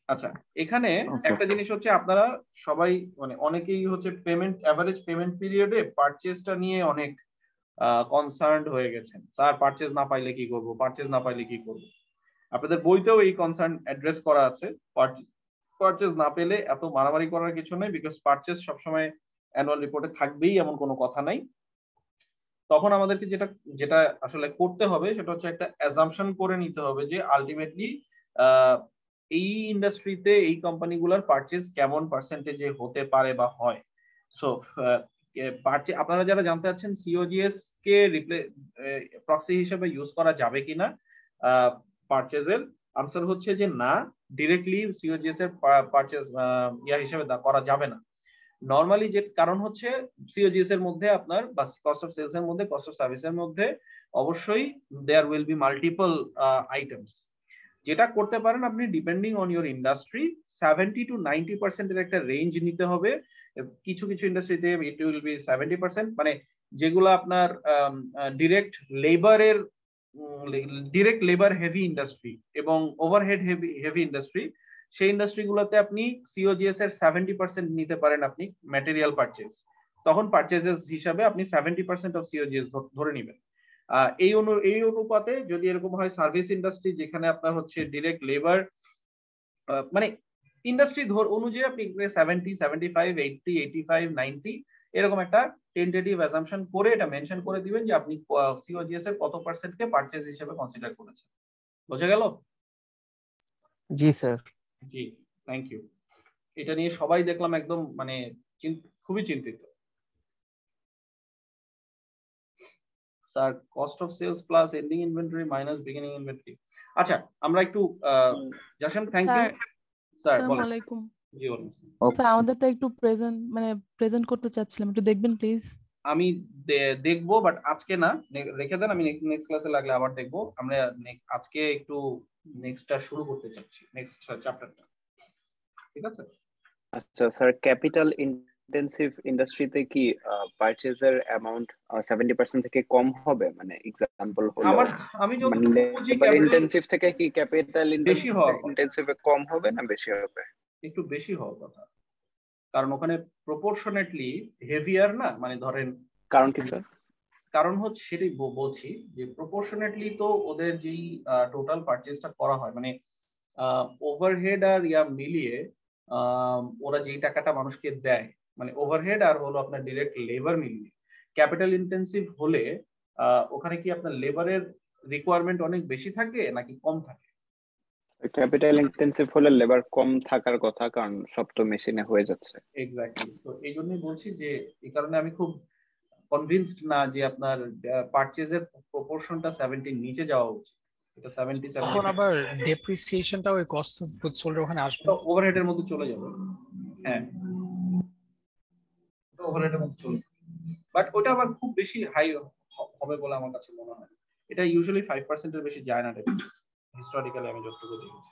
আচ্ছা, এখানে একটা জিনিস হচ্ছে আপনারা সবাই মানে অনেকেই হচ্ছে পেমেন্ট এভারেজ পেমেন্ট পিরিয়ডে পারচেজটা নিয়ে অনেক কনসার্নড হয়ে গেছেন। স্যার পারচেজ না পাইলে কি করব, পারচেজ না পাইলে কি করব। আপনাদের বইতেও এই কনসার্ন অ্যাড্রেস করা আছে। পারচেজ না পেলে এত মারামারি করার কিছু নেই, বিকজ পারচেজ সবসময় অ্যানুয়াল রিপোর্টে থাকবেই এমন কোনো কথা নাই। তখন আমাদেরকে যেটা আসলে করতে হবে সেটা হচ্ছে একটা অ্যাজাম্পশন করে নিতে হবে যে আলটিমেটলি এই ইন্ডাস্ট্রিতে এই কোম্পানিগুলোর পারচেজ কেমন পার্সেন্টেজে হতে পারে বা হয়। সো আপনারা যারা জানতে চাচ্ছেন সিওজিএস কে প্রক্সি হিসেবে ইউজ করা যাবে কিনা পারচেজের, আনসার হচ্ছে যে না, ডিরেক্টলি সিওজিএস এর পারচেজ হিসেবে করা যাবে না। নরমালি যে কারণ হচ্ছে সিওজিএস এর মধ্যে আপনার বা কস্ট অফ সেলস এর মধ্যে, কস্ট অফ সার্ভিসের মধ্যে অবশ্যই there will be multiple items. যেটা করতে পারেন আপনি depending on your industry 70 to 90% এর একটা রেঞ্জ নিতে হবে। কিছু ইন্ডাস্ট্রিতে ইট উইল বি 70%, মানে যেগুলো আপনার ডিরেক্ট লেবার হেভি ইন্ডাস্ট্রি এবং ওভারহেড হেভি ইন্ডাস্ট্রি, সেই ইন্ডাস্ট্রিগুলোতে আপনি সিওজিএস এর 70% নিতে পারেন আপনি ম্যাটেরিয়াল পারচেজ। তখন পারচেজেস হিসাবে আপনি 70% অফ সিওজিএস ধরে নেবেন। এই অনুপাতে যদি এরকম হয় সার্ভিস ইন্ডাস্ট্রি যেখানে আপনার হচ্ছে ডিরেক্ট লেবার মানে ইন্ডাস্ট্রি অনুযায়ী আপনি 70, 75, 80, 85, 90 এরকম একটা টেন্টেটিভ অ্যাজাম্পশন করে এটা মেনশন করে দিবেন যে আপনি সিওজিএস এর কত পার্সেন্টকে পারচেজ হিসেবে কনসিডার করেছেন। বোঝা গেল? জি স্যার। জি, থ্যাংক ইউ। এটা নিয়ে সবাই দেখলাম একদম মানে খুবই চিন্তিত। Sir cost of sales plus ending inventory minus beginning inventory. আচ্ছা, আমরা একটু জাসেম থ্যাংক ইউ স্যার। আসসালামু আলাইকুম। জি বলুন স্যার, আমাদেরটা একটু প্রেজেন্ট করতে চাচ্ছিলাম, একটু দেখবেন প্লিজ। আমি দেখবো, বাট আজকে না, রেখে দেন, আমি নেক্সট ক্লাসে লাগলে আবার দেখবো। আমরা আজকে একটু নেক্সটটা শুরু করতে চাচ্ছি, নেক্সট চ্যাপ্টারটা, ঠিক আছে? আচ্ছা স্যার, ক্যাপিটাল ইন্টেন্সিভ ইন্ডাস্ট্রিতে কি পারচেজের অ্যামাউন্ট 70% থেকে কম হবে? মানে এক্সাম্পল হলো আমি যতটুকু বুঝি ক্যাপিটাল ইন্টেন্সিভ থেকে কি ক্যাপিটাল ইন্টেন্সিভে কম হবে না বেশি হবে? একটু বেশি হওয়ার কথা, কারণ ওখানে প্রপোর্শনেটলি হেভিয়ার না, মানে ধরেন কারণ কি স্যার? কারণ হচ্ছে সেটাই বলছি যে প্রপোর্শনেটলি তো ওদের যেই টোটাল পারচেজটা করা হয়, মানে ওভারহেড আর মিলিয়ে ওরা যেই টাকাটা মানুষকে দেয়, মানে ওভারহেড আর হলো আপনার ডিরেক্ট লেবার মিলিয়ে ক্যাপিটাল ইন্টেন্সিভ হলে ওখানে কি আপনার লেবারের রিকোয়ারমেন্ট অনেক বেশি থাকে নাকি কম থাকে? ক্যাপিটাল ইন্টেন্সিভ হলে লেবার কম থাকার কথা, কারণ সব তো মেশিনে হয়ে যাচ্ছে। এক্স্যাক্টলি, তো এই জন্যই বলছি যে এই কারণে আমি খুব কনভিন্সড না যে আপনার পারচেজের প্রপোর্শনটা 70 নিচে যাওয়া উচিত। এটা 70 তখন আবার ডেপ্রিসিয়েশনটা ওই কস্ট অফ গুডস সোল্ড ওখানে আসবে, ওভারহেডের মধ্যে চলে যাবে। হ্যাঁ, ওভারহেডের মধ্যে চলে, বাট ওটা আবার খুব বেশি হাই হবে বলে আমার কাছে মনে হয়। এটা ইউজুয়ালি 5% এর বেশি যায় না হিস্টোরিক্যালি আমি যতটুকু দেখেছি।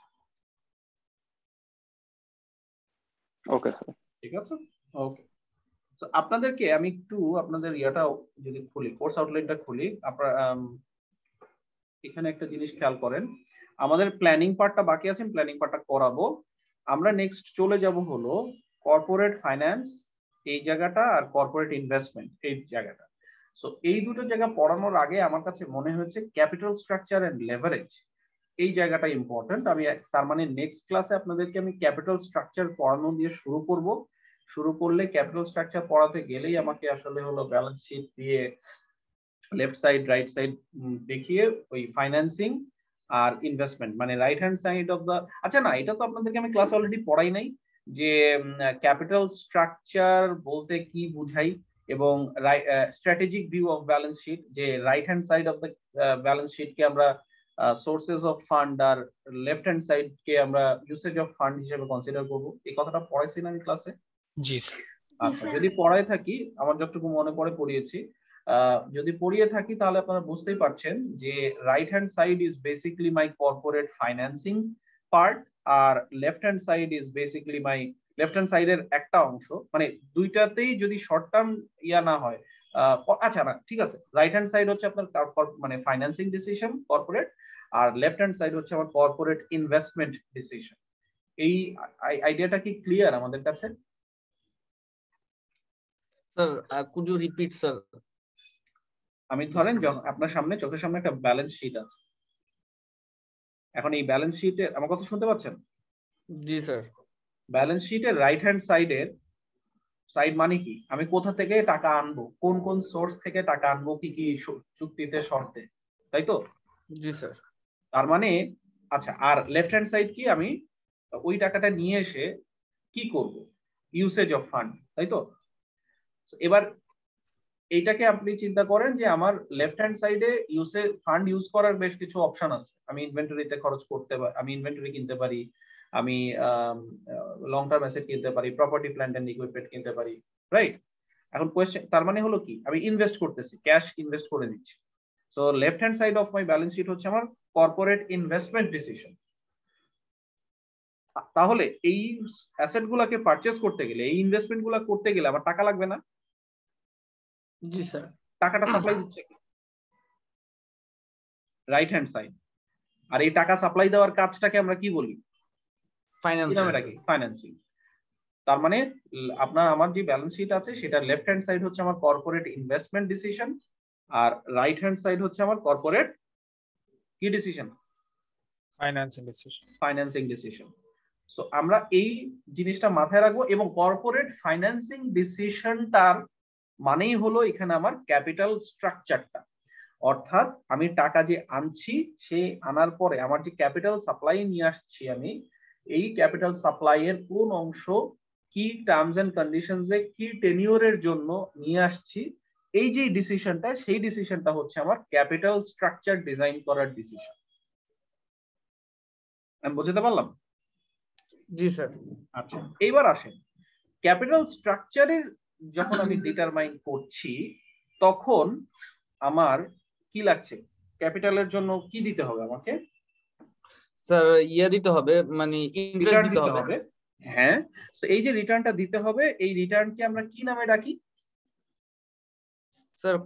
ওকে স্যার, ঠিক আছে, ওকে। তো আপনাদেরকে আমি একটু আপনাদের ইয়াটা যদি খুলি, কোর্স আউটলাইনটা খুলি, আপনারা এখানে একটা জিনিস খেয়াল করেন, আমাদের প্ল্যানিং পার্টটা বাকি আছে, প্ল্যানিং পার্টটা করাবো। আমরা নেক্সট চলে যাব হলো কর্পোরেট ফাইন্যান্স এই জায়গাটা আর কর্পোরেট ইনভেস্টমেন্ট এই জায়গাটা। সো এই দুটো জায়গা পড়ানোর আগে আমার কাছে মনে হয়েছে ক্যাপিটাল স্ট্রাকচার এন্ড লেভারেজ এই জায়গাটা ইম্পর্টেন্ট। আমি তার মানে নেক্সট ক্লাসে আপনাদেরকে আমি ক্যাপিটাল স্ট্রাকচার পড়ানো দিয়ে শুরু করব। শুরু করলে ক্যাপিটাল স্ট্রাকচার পড়াতে গেলেই আমাকে আসলে হলো ব্যালেন্স শিট দিয়ে লেফট সাইড রাইট সাইড দেখিয়ে ওই ফাইন্যান্সিং আর ইনভেস্টমেন্ট মানে right hand side of the, আচ্ছা না এটা তো আপনাদেরকে আমি ক্লাস অলরেডি পড়াই নাই যে ক্যাপিটাল স্ট্রাকচার বলতে কি বুঝাই এবং strategic view of balance sheet, যে right hand side of the balance sheet কে আমরা সোর্সেস অফ ফান্ড আর লেফট হ্যান্ড সাইড কে আমরা ইউসেজ অফ ফান্ড হিসেবে কনসিডার করব। এই কথাটা পড়াইছি না আমি ক্লাসে? জি আচ্ছা, যদি পড়ায় থাকি, আমার যতটুকু মনে পড়ে পড়িয়েছি, যদি পড়িয়ে থাকি তাহলে আপনারা বুঝতেই পারছেন যে right hand side is basically my corporate financing part আর left hand side is basically my left hand সাইডের একটা অংশ, মানে দুইটাতেই যদি শর্ট টার্ম ইয়া না হয়, আচ্ছা না ঠিক আছে, রাইট হ্যান্ড সাইড হচ্ছে আপনার মানে ফাইন্যান্সিং ডিসিশন কর্পোরেট, আর লেফট হ্যান্ড সাইড হচ্ছে আমার কর্পোরেট ইনভেস্টমেন্ট ডিসিশন। এই আইডিয়াটা কি ক্লিয়ার আমাদের কাছে? Sir could you repeat sir? আমি ধরেন আপনার সামনে চোখের সামনে একটা ব্যালেন্স শিট আছে, এখন এই ব্যালেন্স শিটে আমার কথা শুনতে পাচ্ছেন? জি স্যার। ব্যালেন্স শিটের রাইট হ্যান্ড সাইডের সাইড মানে কি, আমি কোথা থেকে টাকা আনবো, কোন কোন সোর্স থেকে টাকা আনবো, কি কি চুক্তিতে শর্তে, তাই তো? জি স্যার। তার মানে আচ্ছা, আর লেফট হ্যান্ড সাইড কি, আমি ওই টাকাটা নিয়ে এসে কি করব, ইউসেজ অফ ফান্ড, তাই তো? এবার এইটাকে আপনি চিন্তা করেন যে আমার লেফট হ্যান্ড সাইডে ইউসেজ ফান্ড ইউজ করার বেশ কিছু অপশন আছে। আমি ইনভেন্টরিতে খরচ করতে পারি, আমি ইনভেন্টরি কিনতে পারি, আমি লং টার্ম অ্যাসেট কিনতে পারি, প্রপার্টি প্ল্যান্ট এন্ড ইকুইপমেন্ট কিনতে পারি, রাইট? এখন কোয়েশ্চেন, তার মানে হলো কি, আমি ইনভেস্ট করতেছি, ক্যাশ ইনভেস্ট করে দিচ্ছি। So left hand side of my balance sheet হচ্ছে আমার কর্পোরেট ইনভেস্টমেন্ট ডিসিশন। তাহলে এই অ্যাসেট গুলাকে পারচেজ করতে গেলে, এই ইনভেস্টমেন্ট গুলা করতে গেলে আমার টাকা লাগবে না? জি স্যার। টাকাটা সাপ্লাই দিচ্ছে কি? Right hand side. আর এই টাকা সাপ্লাই দেওয়ার কাজটাকে আমরা কি বলি? ফাইন্যান্সিং। তার মানে আপনার আমার যে ব্যালেন্স শিট আছে সেটা লেফট হ্যান্ড সাইড হচ্ছে আমার কর্পোরেট ইনভেস্টমেন্ট ডিসিশন আর রাইট হ্যান্ড সাইড হচ্ছে আমার কর্পোরেট কি ডিসিশন? Financing decision. সো আমরা এই জিনিসটা মাথায় রাখবো এবং কর্পোরেট ফাইন্যান্সিং ডিসিশনটার মানেই হলো এখানে আমার ক্যাপিটাল স্ট্রাকচারটা, অর্থাৎ আমি টাকা যে আনছি সেই আনার পরে আমার যে ক্যাপিটাল সাপ্লাই নিয়ে আসছি, আমি এই ক্যাপিটাল সাপ্লাই এর কোন অংশ কি টার্মস এন্ড কন্ডিশনসে কি টেনিওরের জন্য নিয়ে আসছি, এই যে ডিসিশনটা, সেই ডিসিশনটা হচ্ছে আমার ক্যাপিটাল স্ট্রাকচার ডিজাইন করার ডিসিশন। আমি বুঝতে পারলাম? জি স্যার। আচ্ছা, এইবার আসেন ক্যাপিটাল স্ট্রাকচারের যখন আমি ডিটারমাইন করছি তখন আমার কি লাগছে, ক্যাপিটালের জন্য কি দিতে হবে আমাকে? স্যার ইয়া দিতে হবে, মানে ইন্টারেস্ট দিতে হবে। হ্যাঁ, তো এই যে রিটার্নটা দিতে হবে, এই রিটার্নকে আমরা কি নামে ডাকি? Sir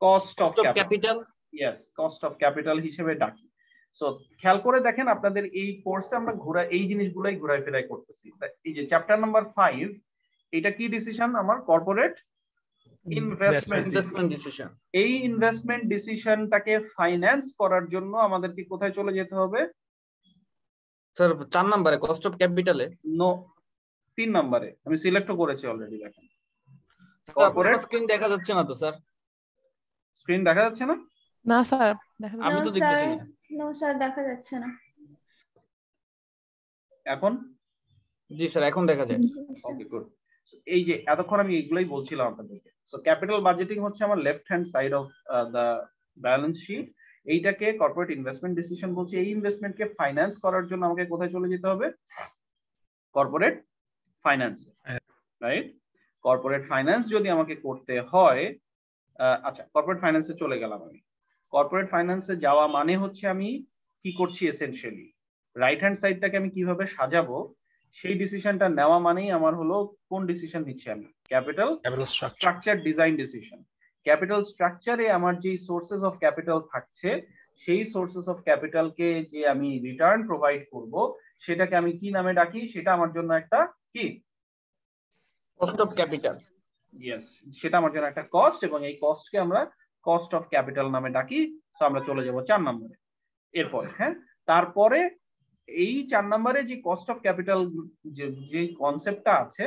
cost of capital. Yes, cost of capital হিসেবে ডাকি। সো খেয়াল করে দেখেন আপনাদের এই কোর্সে আমরা এই জিনিসগুলাই ঘুরাই ফেরাই করতেছি। এই যে চ্যাপ্টার নাম্বার 5, এটা কি ডিসিশন আমার? Corporate investment decision. এই ইনভেস্টমেন্ট ডিসিশনটাকে ফাইন্যান্স করার জন্য আমাদেরকে কোথায় চলে যেতে হবে? স্যার 4 নম্বরে কস্ট অফ ক্যাপিটালে। নো, 3 নম্বরে আমি সিলেক্টও করেছি অলরেডি। দেখেন কর্পোরেট স্ক্রিন দেখা যাচ্ছে না তো স্যার? স্ক্রিন দেখা যাচ্ছে না? না স্যার, দেখা যাচ্ছে আমি তো দেখতেছি না। নো স্যার, দেখা যাচ্ছে না। এখন? জি স্যার, এখন দেখা যায়। ওকে, গুড। এই যে এতক্ষণ আমি এগুলাই বলছিলাম আপনাদেরকে। সো ক্যাপিটাল বাজেটিং হচ্ছে আমার left hand side of the balance sheet, এইটাকে কর্পোরেট ইনভেস্টমেন্ট ডিসিশন বলছি। এই ইনভেস্টমেন্টকে ফাইন্যান্স করার জন্য আমাকে কোথায় চলে যেতে হবে? Corporate finance, right? Corporate finance যদি আমাকে করতে হয়, আচ্ছা কর্পোরেট ফাইন্যান্সে চলে গেলাম আমি। কর্পোরেট ফাইন্যান্সে যাওয়া মানে হচ্ছে আমি কি করছি এসেনশিয়ালি রাইট হ্যান্ড সাইডটাকে আমি কিভাবে সাজাবো সেই ডিসিশনটা নেওয়া মানেই আমার হলো কোন ডিসিশন নিচ্ছি আমি, capital structure design decision. Capital স্ট্রাকচারে আমার যে সোর্সেস অফ ক্যাপিটাল থাকছে সেই সোর্সেস অফ ক্যাপিটালকে যে আমি রিটার্ন প্রোভাইড করব সেটাকে আমি কি নামে ডাকি, সেটা আমার জন্য একটা কি কস্ট অফ ক্যাপিটাল। ইয়েস, সেটা আমার জন্য একটা কস্ট, এবং এই কস্টকে আমরা কস্ট অফ ক্যাপিটাল নামে ডাকি। তো আমরা চলে যাব 4 নম্বরে। এরপরে হ্যাঁ, তারপরে এই 4 নম্বরে যে কস্ট অফ ক্যাপিটাল যে কনসেপ্টটা আছে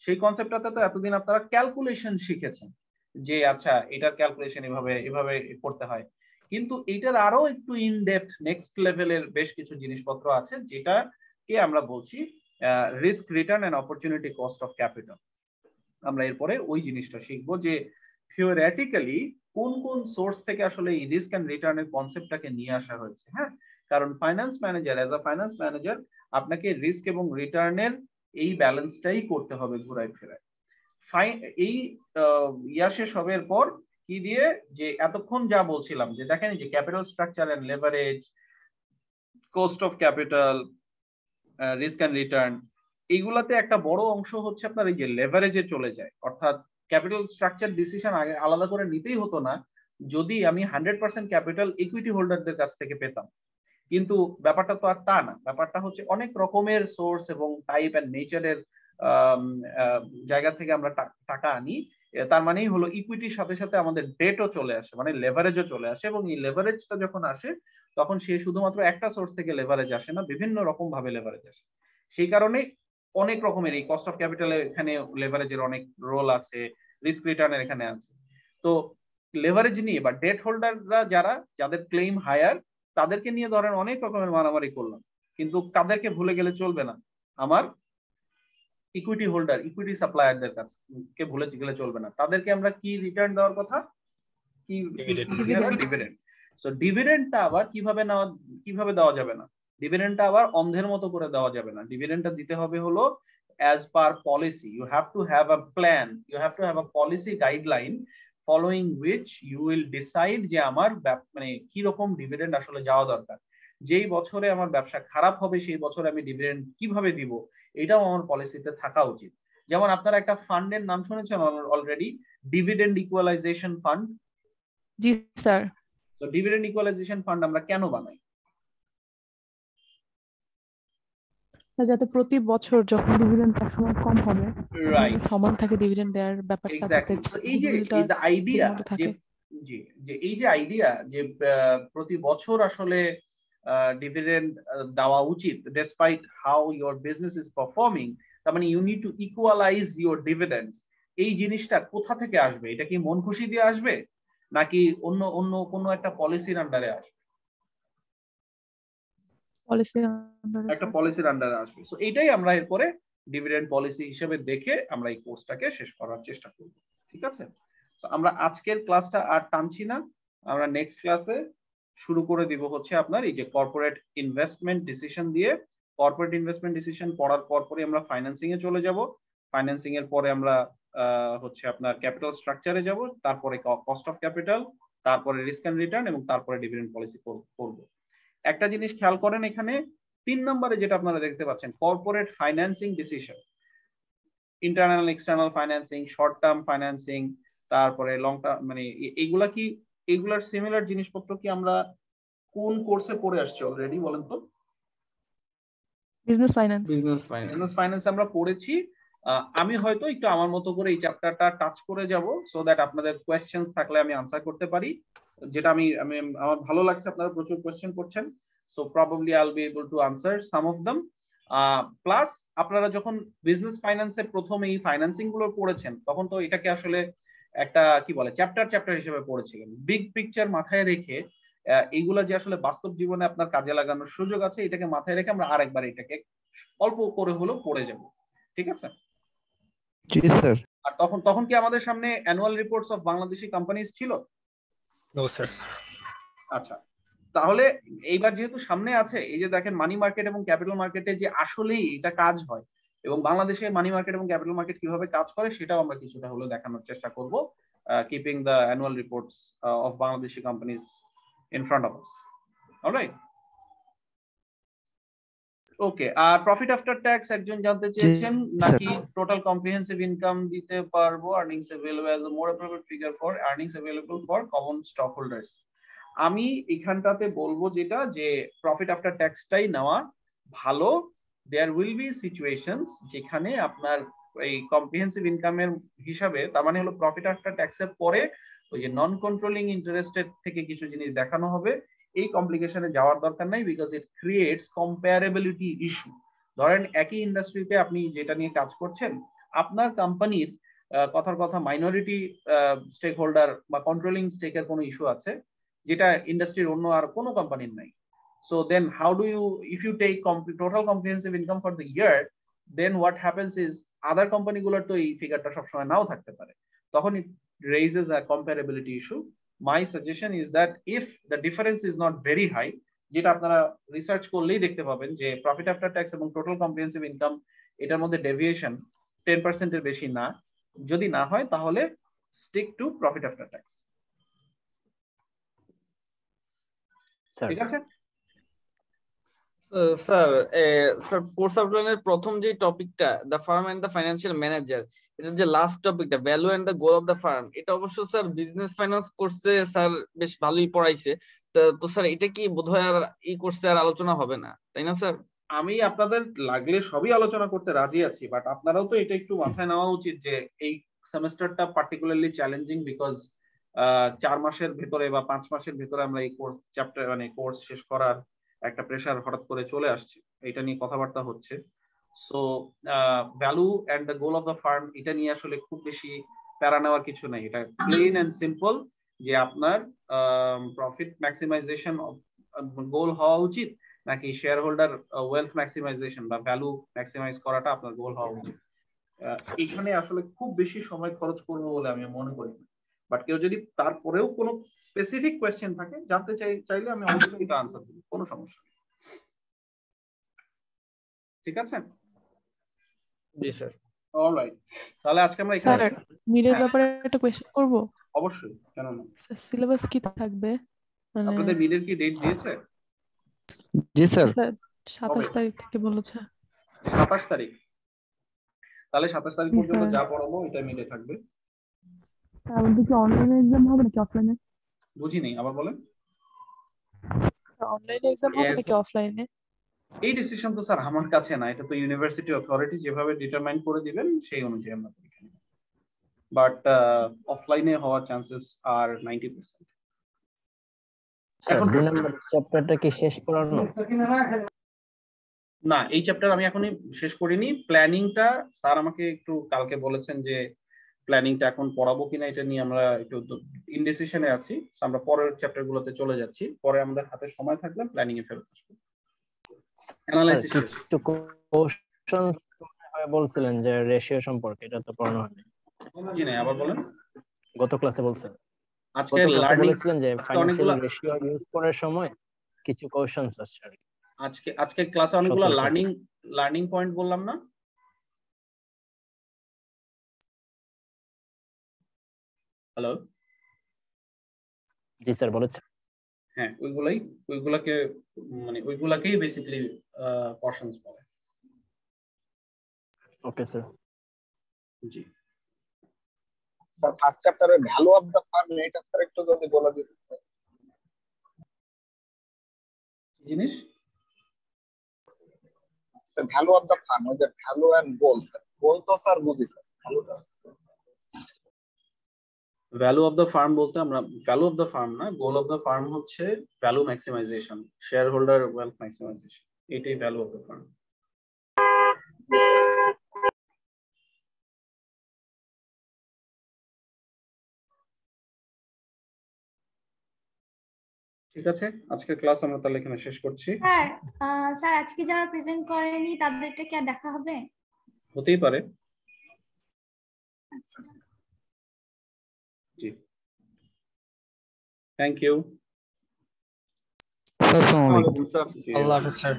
সেই কনসেপ্টটাতে তো এতদিন আপনারা ক্যালকুলেশন শিখেছেন যে আচ্ছা এটার ক্যালকুলেশন এভাবে এভাবে করতে হয়, কিন্তু এটার আরো একটু ইন ডেপথ নেক্সট লেভেলের বেশ কিছু জিনিসপত্র আছে যেটাকে আমরা বলছি risk return and opportunity cost of capital. আমরা এরপরে ওই জিনিসটা শিখবো যে থিওরিটিক্যালি কোন কোন সোর্স থেকে আসলে এই রিস্ক এন্ড রিটার্নের কনসেপ্টটাকে নিয়ে আসা হয়েছে। হ্যাঁ, কারণ finance manager as a finance manager আপনাকে রিস্ক এবং রিটার্নের এই ব্যালেন্সটাই করতে হবে ঘুরায় ফেরায়। এই ইয়া শেষ হবে এরপর কি দিয়ে, যে এতক্ষণ যা বলছিলাম যে দেখেন যে capital structure and leverage, cost of capital, risk and return, এইগুলাতে একটা বড় অংশ হচ্ছে আপনার এই যে লেভারেজে চলে যায়। অর্থাৎ ক্যাপিটাল স্ট্রাকচার ডিসিশন আগে আলাদা করে নিতেই হতো না যদি আমি 100% ক্যাপিটাল ইকুইটি হোল্ডারদের কাছ থেকে পেতাম, কিন্তু ব্যাপারটা তো আর তা না। ব্যাপারটা হচ্ছে অনেক রকমের সোর্স এবং টাইপ এন্ড নেচারের জায়গা থেকে আমরা টাকা আনি। তার মানেই হলো ইকুইটির সাথে সাথে আমাদের ডেটও চলে আসে, মানে লেভারেজও চলে আসে, এবং এই লেভারেজটা যখন আসে তখন সে শুধুমাত্র একটা সোর্স থেকে লেভারেজ আসে না, বিভিন্ন রকম ভাবে লেভারেজ আসে। সেই কারণে অনেক রকমের এই কস্ট অফ ক্যাপিটালে এখানে লেভারেজের অনেক রোল আছে, রিস্ক রিটার্নের এখানে আছে। তো লেভারেজ নিয়ে বা ডেট হোল্ডাররা যাদের ক্লেম হায়ার তাদেরকে নিয়ে ধরেন অনেক রকমের মারামারি করলাম, কিন্তু কাদেরকে ভুলে গেলে চলবে না, আমার ইকুইটি হোল্ডার ইকুইটি সাপ্লায়ারদের কাছে ভুলে গেলে চলবে না। তাদেরকে আমরা কি রিটার্ন দেওয়ার কথা, কি ডিভিডেন্ড। সো ডিভিডেন্ডটা আবার কিভাবে দেওয়া যাবে না, ডিভিডেন্ডটা আবার অন্ধের মতো করে দেওয়া যাবে না। ডিভিডেন্ডটা দিতে হবে হলো as per policy. You have to have a plan, you have to have a policy guideline following which you will decide যে আমার মানে কি রকম ডিভিডেন্ড আসলে যাওয়া দরকার। যেই বছরে আমার ব্যবসা খারাপ হবে সেই বছরে আমি ডিভিডেন্ড কিভাবে দিব এটাও আমার পলিসিতে থাকা উচিত। যেমন আপনারা একটা ফান্ডের নাম শুনেছেন অলরেডি, ডিভিডেন্ড ইকুয়ালাইজেশন ফান্ড। জি স্যার। তো ডিভিডেন্ড ইকুয়ালাইজেশন ফান্ড আমরা কেন বানাই? যাতে প্রতি বছর যখন ডিভিডেন্ড একসময় কম হবে সমান থাকে ডিভিডেন্ড দেওয়ার ব্যাপারটা। এক্স্যাক্টলি। তো এই যে আইডিয়া যে এই যে আইডিয়া যে প্রতি বছর আসলে ডিভিডেন্ড দেওয়া উচিত despite how your business is performing, তার মানে you need to equalize your dividends, এই জিনিসটা কোথা থেকে আসবে? এটা কি মন খুশি দিয়ে আসবে নাকি অন্য অন্য কোনো একটা পলিসির আন্ডারে আসবে? একটা পলিসির আন্ডারে আসবে। সো এটাই আমরা এরপরে ডিভিডেন্ড পলিসি হিসেবে দেখে আমরা এই কোর্সটাকে শেষ করার চেষ্টা করব। ঠিক আছে, তো আমরা আজকের ক্লাসটা আর টানছি না, আমরা নেক্সট ক্লাসে শুরু করে দিব হচ্ছে আপনার এই যে কর্পোরেট ইনভেস্টমেন্ট ডিসিশন দিয়ে। কর্পোরেট ইনভেস্টমেন্ট ডিসিশন পড়ার পরপরই আমরা ফাইন্যান্সিং এ চলে যাব। ফাইন্যান্সিং এর পরে আমরা হচ্ছে আপনার ক্যাপিটাল স্ট্রাকচারে যাব, তারপরে কস্ট অফ ক্যাপিটাল, তারপরে রিস্ক এন্ড রিটার্ন, এবং তারপরে ডিভিডেন্ড পলিসি করব। একটা জিনিস খেয়াল করেন, এখানে 3 নম্বরে যেটা আপনারা দেখতে পাচ্ছেন corporate financing decision, internal external financing, short term financing, তারপরে লং টার্ম, মানে এইগুলা কি এগুলার সিমিলার জিনিসপত্র কি আমরা কোন কোর্সে পড়ে আসছি অলরেডি বলেন তো? Business finance. বিজনেস ফাইন্যান্স আমরা পড়েছি। আমি হয়তো একটু আমার মতো করে এই চ্যাপ্টারটা টাচ করে যাব সো দ্যাট আপনাদের কোয়েশ্চেন্স থাকলে আমি আনসার করতে পারি। যেটা আমি আমার ভালো লাগছে আপনারা প্রচুর কোয়েশ্চেন করছেন, so probably I will be able to answer some of them. Plus আপনারা যখন বিজনেস ফাইন্যান্সে প্রথম এই ফাইন্যান্সিং গুলো পড়েছেন তখন তো এটাকে আসলে একটা কি বলে চ্যাপ্টার হিসেবে পড়েছিলেন। বিগ পিকচার মাথায় রেখে এইগুলা যে আসলে বাস্তব জীবনে আপনার কাজে লাগানোর সুযোগ আছে এটাকে মাথায় রেখে আমরা আরেকবার এটাকে অল্প করে হলেও পড়ে যাব। ঠিক আছে? জি স্যার। আর তখন কি আমাদের সামনে annual reports of Bangladeshi companies ছিল? No sir. আচ্ছা, তাহলে এইবার যেহেতু সামনে আছে, এই যে দেখেন মানি মার্কেট এবং ক্যাপিটাল মার্কেটে যে আসলেই এটা কাজ হয় এবং বাংলাদেশে মানি মার্কেট এবং ক্যাপিটাল মার্কেট কিভাবে কাজ করে সেটাও আমরা কিছুটা হলেও দেখানোর চেষ্টা করব, keeping the annual reports of Bangladeshi companies in front of us. All right. Okay, আর প্রফিট আফটার ট্যাক্স একজন জানতে চেয়েছেন নাকি টোটাল কম্প্রিহেন্সিভ ইনকাম দিতে পারবো, earnings available as a more appropriate figure for earnings available for common stockholders. আমি এখানটাতে বলবো যেটা যে প্রফিট আফটার ট্যাক্সটাই নেওয়া ভালো। দেয়ার উইল বি সিচুয়েশনস যেখানে আপনার এই কম্প্রিহেন্সিভ ইনকামের হিসাবে, তার মানে হলো প্রফিট আফটার ট্যাক্সের পরে ওই যে নন কন্ট্রোলিং ইন্টারেস্টের থেকে কিছু জিনিস দেখানো হবে। এই কমপ্লিকেশনে যাওয়ার দরকার নাই, because it creates comparability issue. ধরেন একই ইন্ডাস্ট্রিতে আপনি যেটা নিয়ে কাজ করছেন, আপনার কোম্পানির কথার কথা মাইনরিটি স্টেক হোল্ডার বা কন্ট্রোলিং স্টেকের কোনো ইস্যু আছে যেটা ইন্ডাস্ট্রির অন্য আর কোনো কোম্পানির নাই। So then how do you, if you take total comprehensive income for the year, then what happens is other কোম্পানিগুলোর তো এই ফিগারটা সবসময় নাও থাকতে পারে, তখন it raises a comparability issue. My suggestion is that if the difference is not very high, যেটা আপনারা রিসার্চ করলেই দেখতে পাবেন যে প্রফিট আফটার ট্যাক্স এবং টোটাল কম্প্রিহেন্সিভ ইনকাম এটার মধ্যে ডেভিয়েশন 10% এর বেশি না, যদি না হয় তাহলে stick to profit after tax. ঠিক আছে স্যার, কোর্স আউটলাইনের প্রথম যে টপিকটা the firm and the financial manager, এটা যে লাস্ট টপিকটা value and the goal of the firm, এটা অবশ্য স্যার বিজনেস ফাইন্যান্স কোর্সে স্যার বেশ ভালোই পড়াইছে। তো স্যার এটা কি বোধহয় আর এই কোর্সে আর আলোচনা হবে না, তাই না স্যার? আমি আপনাদের লাগলে সবই আলোচনা করতে রাজি আছি, বাট আপনারাও তো এটা একটু মাথায় নেওয়া উচিত যে এই সেমেস্টারটা পার্টিকুলারলি চ্যালেঞ্জিং, বিকজ 4 মাসের ভিতরে বা 5 মাসের ভিতরে আমরা এই কোর্স চ্যাপ্টার মানে কোর্স শেষ করার একটা প্রেশার হঠাৎ করে চলে আসছে, এটা নিয়ে কথাবার্তা হচ্ছে। So value and the goal of the firm এটা নিয়ে আসলে খুব বেশি প্যারা নেওয়ার কিছু নাই, এটা প্লেন এন্ড সিম্পল যে আপনার প্রফিট ম্যাক্সিমাইজেশন গোল হওয়া উচিত নাকি শেয়ার হোল্ডার ওয়েলথ ম্যাক্সিমাইজেশন বা ভ্যালু ম্যাক্সিমাইজ করাটা আপনার গোল হওয়া উচিত। এখানে আসলে খুব বেশি সময় খরচ করবো বলে আমি মনে করি না, বাট কেউ যদি তারপরেও কোনো স্পেসিফিক কোয়েশ্চেন থাকে জানতে চাইলে আমি অবশ্যই এটা আনসার দেব, কোনো সমস্যা নেই। ঠিক আছে? জি স্যার। অলরাইট, তাহলে আজকে আমরা স্যার মিডের ব্যাপারে একটা কোশ্চেন করব। অবশ্যই, কেন না। স্যার সিলেবাস কি থাকবে? মানে আপনাদের মিডের কি ডেট দিয়েছে? জি স্যার। স্যার 27 তারিখ থেকে বলেছে। 27 তারিখ? তাহলে 27 তারিখ পর্যন্ত যা পড়াবো এটা মিডে থাকবে। আমাদের কি অনলাইনে এক্সাম হবে নাকি অফলাইনে? বুঝিনি, আবার বলেন। অনলাইনে এক্সাম হবে নাকি অফলাইনে? এই ডিসিশন তো স্যার আমার কাছে না, এটা তো ইউনিভার্সিটি অথরিটি যেভাবে ডিটারমাইন করে দিবেন সেই অনুযায়ী আমরা পরীক্ষা নেব, বাট অফলাইনে হওয়ার চান্সেস আর 90%। স্যার 2 নম্বর চ্যাপ্টারটা কি শেষ করানো? না, এই চ্যাপ্টার আমি এখনই শেষ করিনি। প্ল্যানিংটা স্যার আমাকে একটু কালকে বলেছেন যে প্ল্যানিংটা এখন পড়াবো কিনা এটা নিয়ে আমরা একটু ইনডিসিশনে আছি। আমরা পরের চ্যাপ্টার গুলোতে চলে যাচ্ছি, পরে আমাদের হাতে সময় থাকলে প্ল্যানিং এ ফেরত আসবো। অ্যানালাইসিস একটু কোশ্চেন বলছিলেন যে রেশিও সম্পর্কে, এটা তো পড়ানো হয়নি। জি না, আবার বলেন। গত ক্লাসে বলছেন, আজকে লার্নিং বলেছিলেন যে ফাইন্যান্সিয়াল রেশিও ইউজ করার সময় কিছু কোশ্চেনস আছে। আজকে ক্লাসে অনেকগুলো লার্নিং পয়েন্ট বললাম না? হ্যালো, জি স্যার বলেছেন। হ্যাঁ, ওইগুলাকেই বেসিক্যালি পোরশনস বলে। Okay sir. জি স্যার, ফার্স্ট চ্যাপ্টারে ভ্যালু অফ দ্য ফার্ম এটা স্যার একটু যদি বলে দিতেন স্যার। কি জিনিস? Sir value of the firm, ওই যে value and goal, sir goal তো স্যার বুঝি স্যার, ভ্যালুটা ভ্যালু অফ দ্য ফার্ম বলতে আমরা ভ্যালু অফ দ্য ফার্ম না, গোল অফ দ্য ফার্ম হচ্ছে value maximisation, share holder wealth maximisation, এটাই ভ্যালু অফ দ্য ফার্ম। ঠিক আছে, আজকের ক্লাস আমরা তাহলে এখানে শেষ করছি। স্যার আজকে যারা প্রেজেন্ট করেনি তাদেরটা কি আর দেখা হবে? হতেই পারে। আচ্ছা স্যার। জি, থ্যাংক ইউ। আসসালামু আলাইকুম। আল্লাহ হাফেজ স্যার।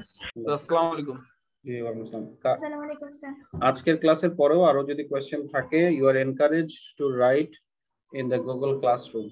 আসসালামু আলাইকুম। জি ওয়ালাইকুম আসসালাম। আসসালামু আলাইকুম স্যার। আজকের ক্লাসের পরেও আরো যদি কোয়েশ্চেন থাকে, you are encouraged to write in the Google classroom.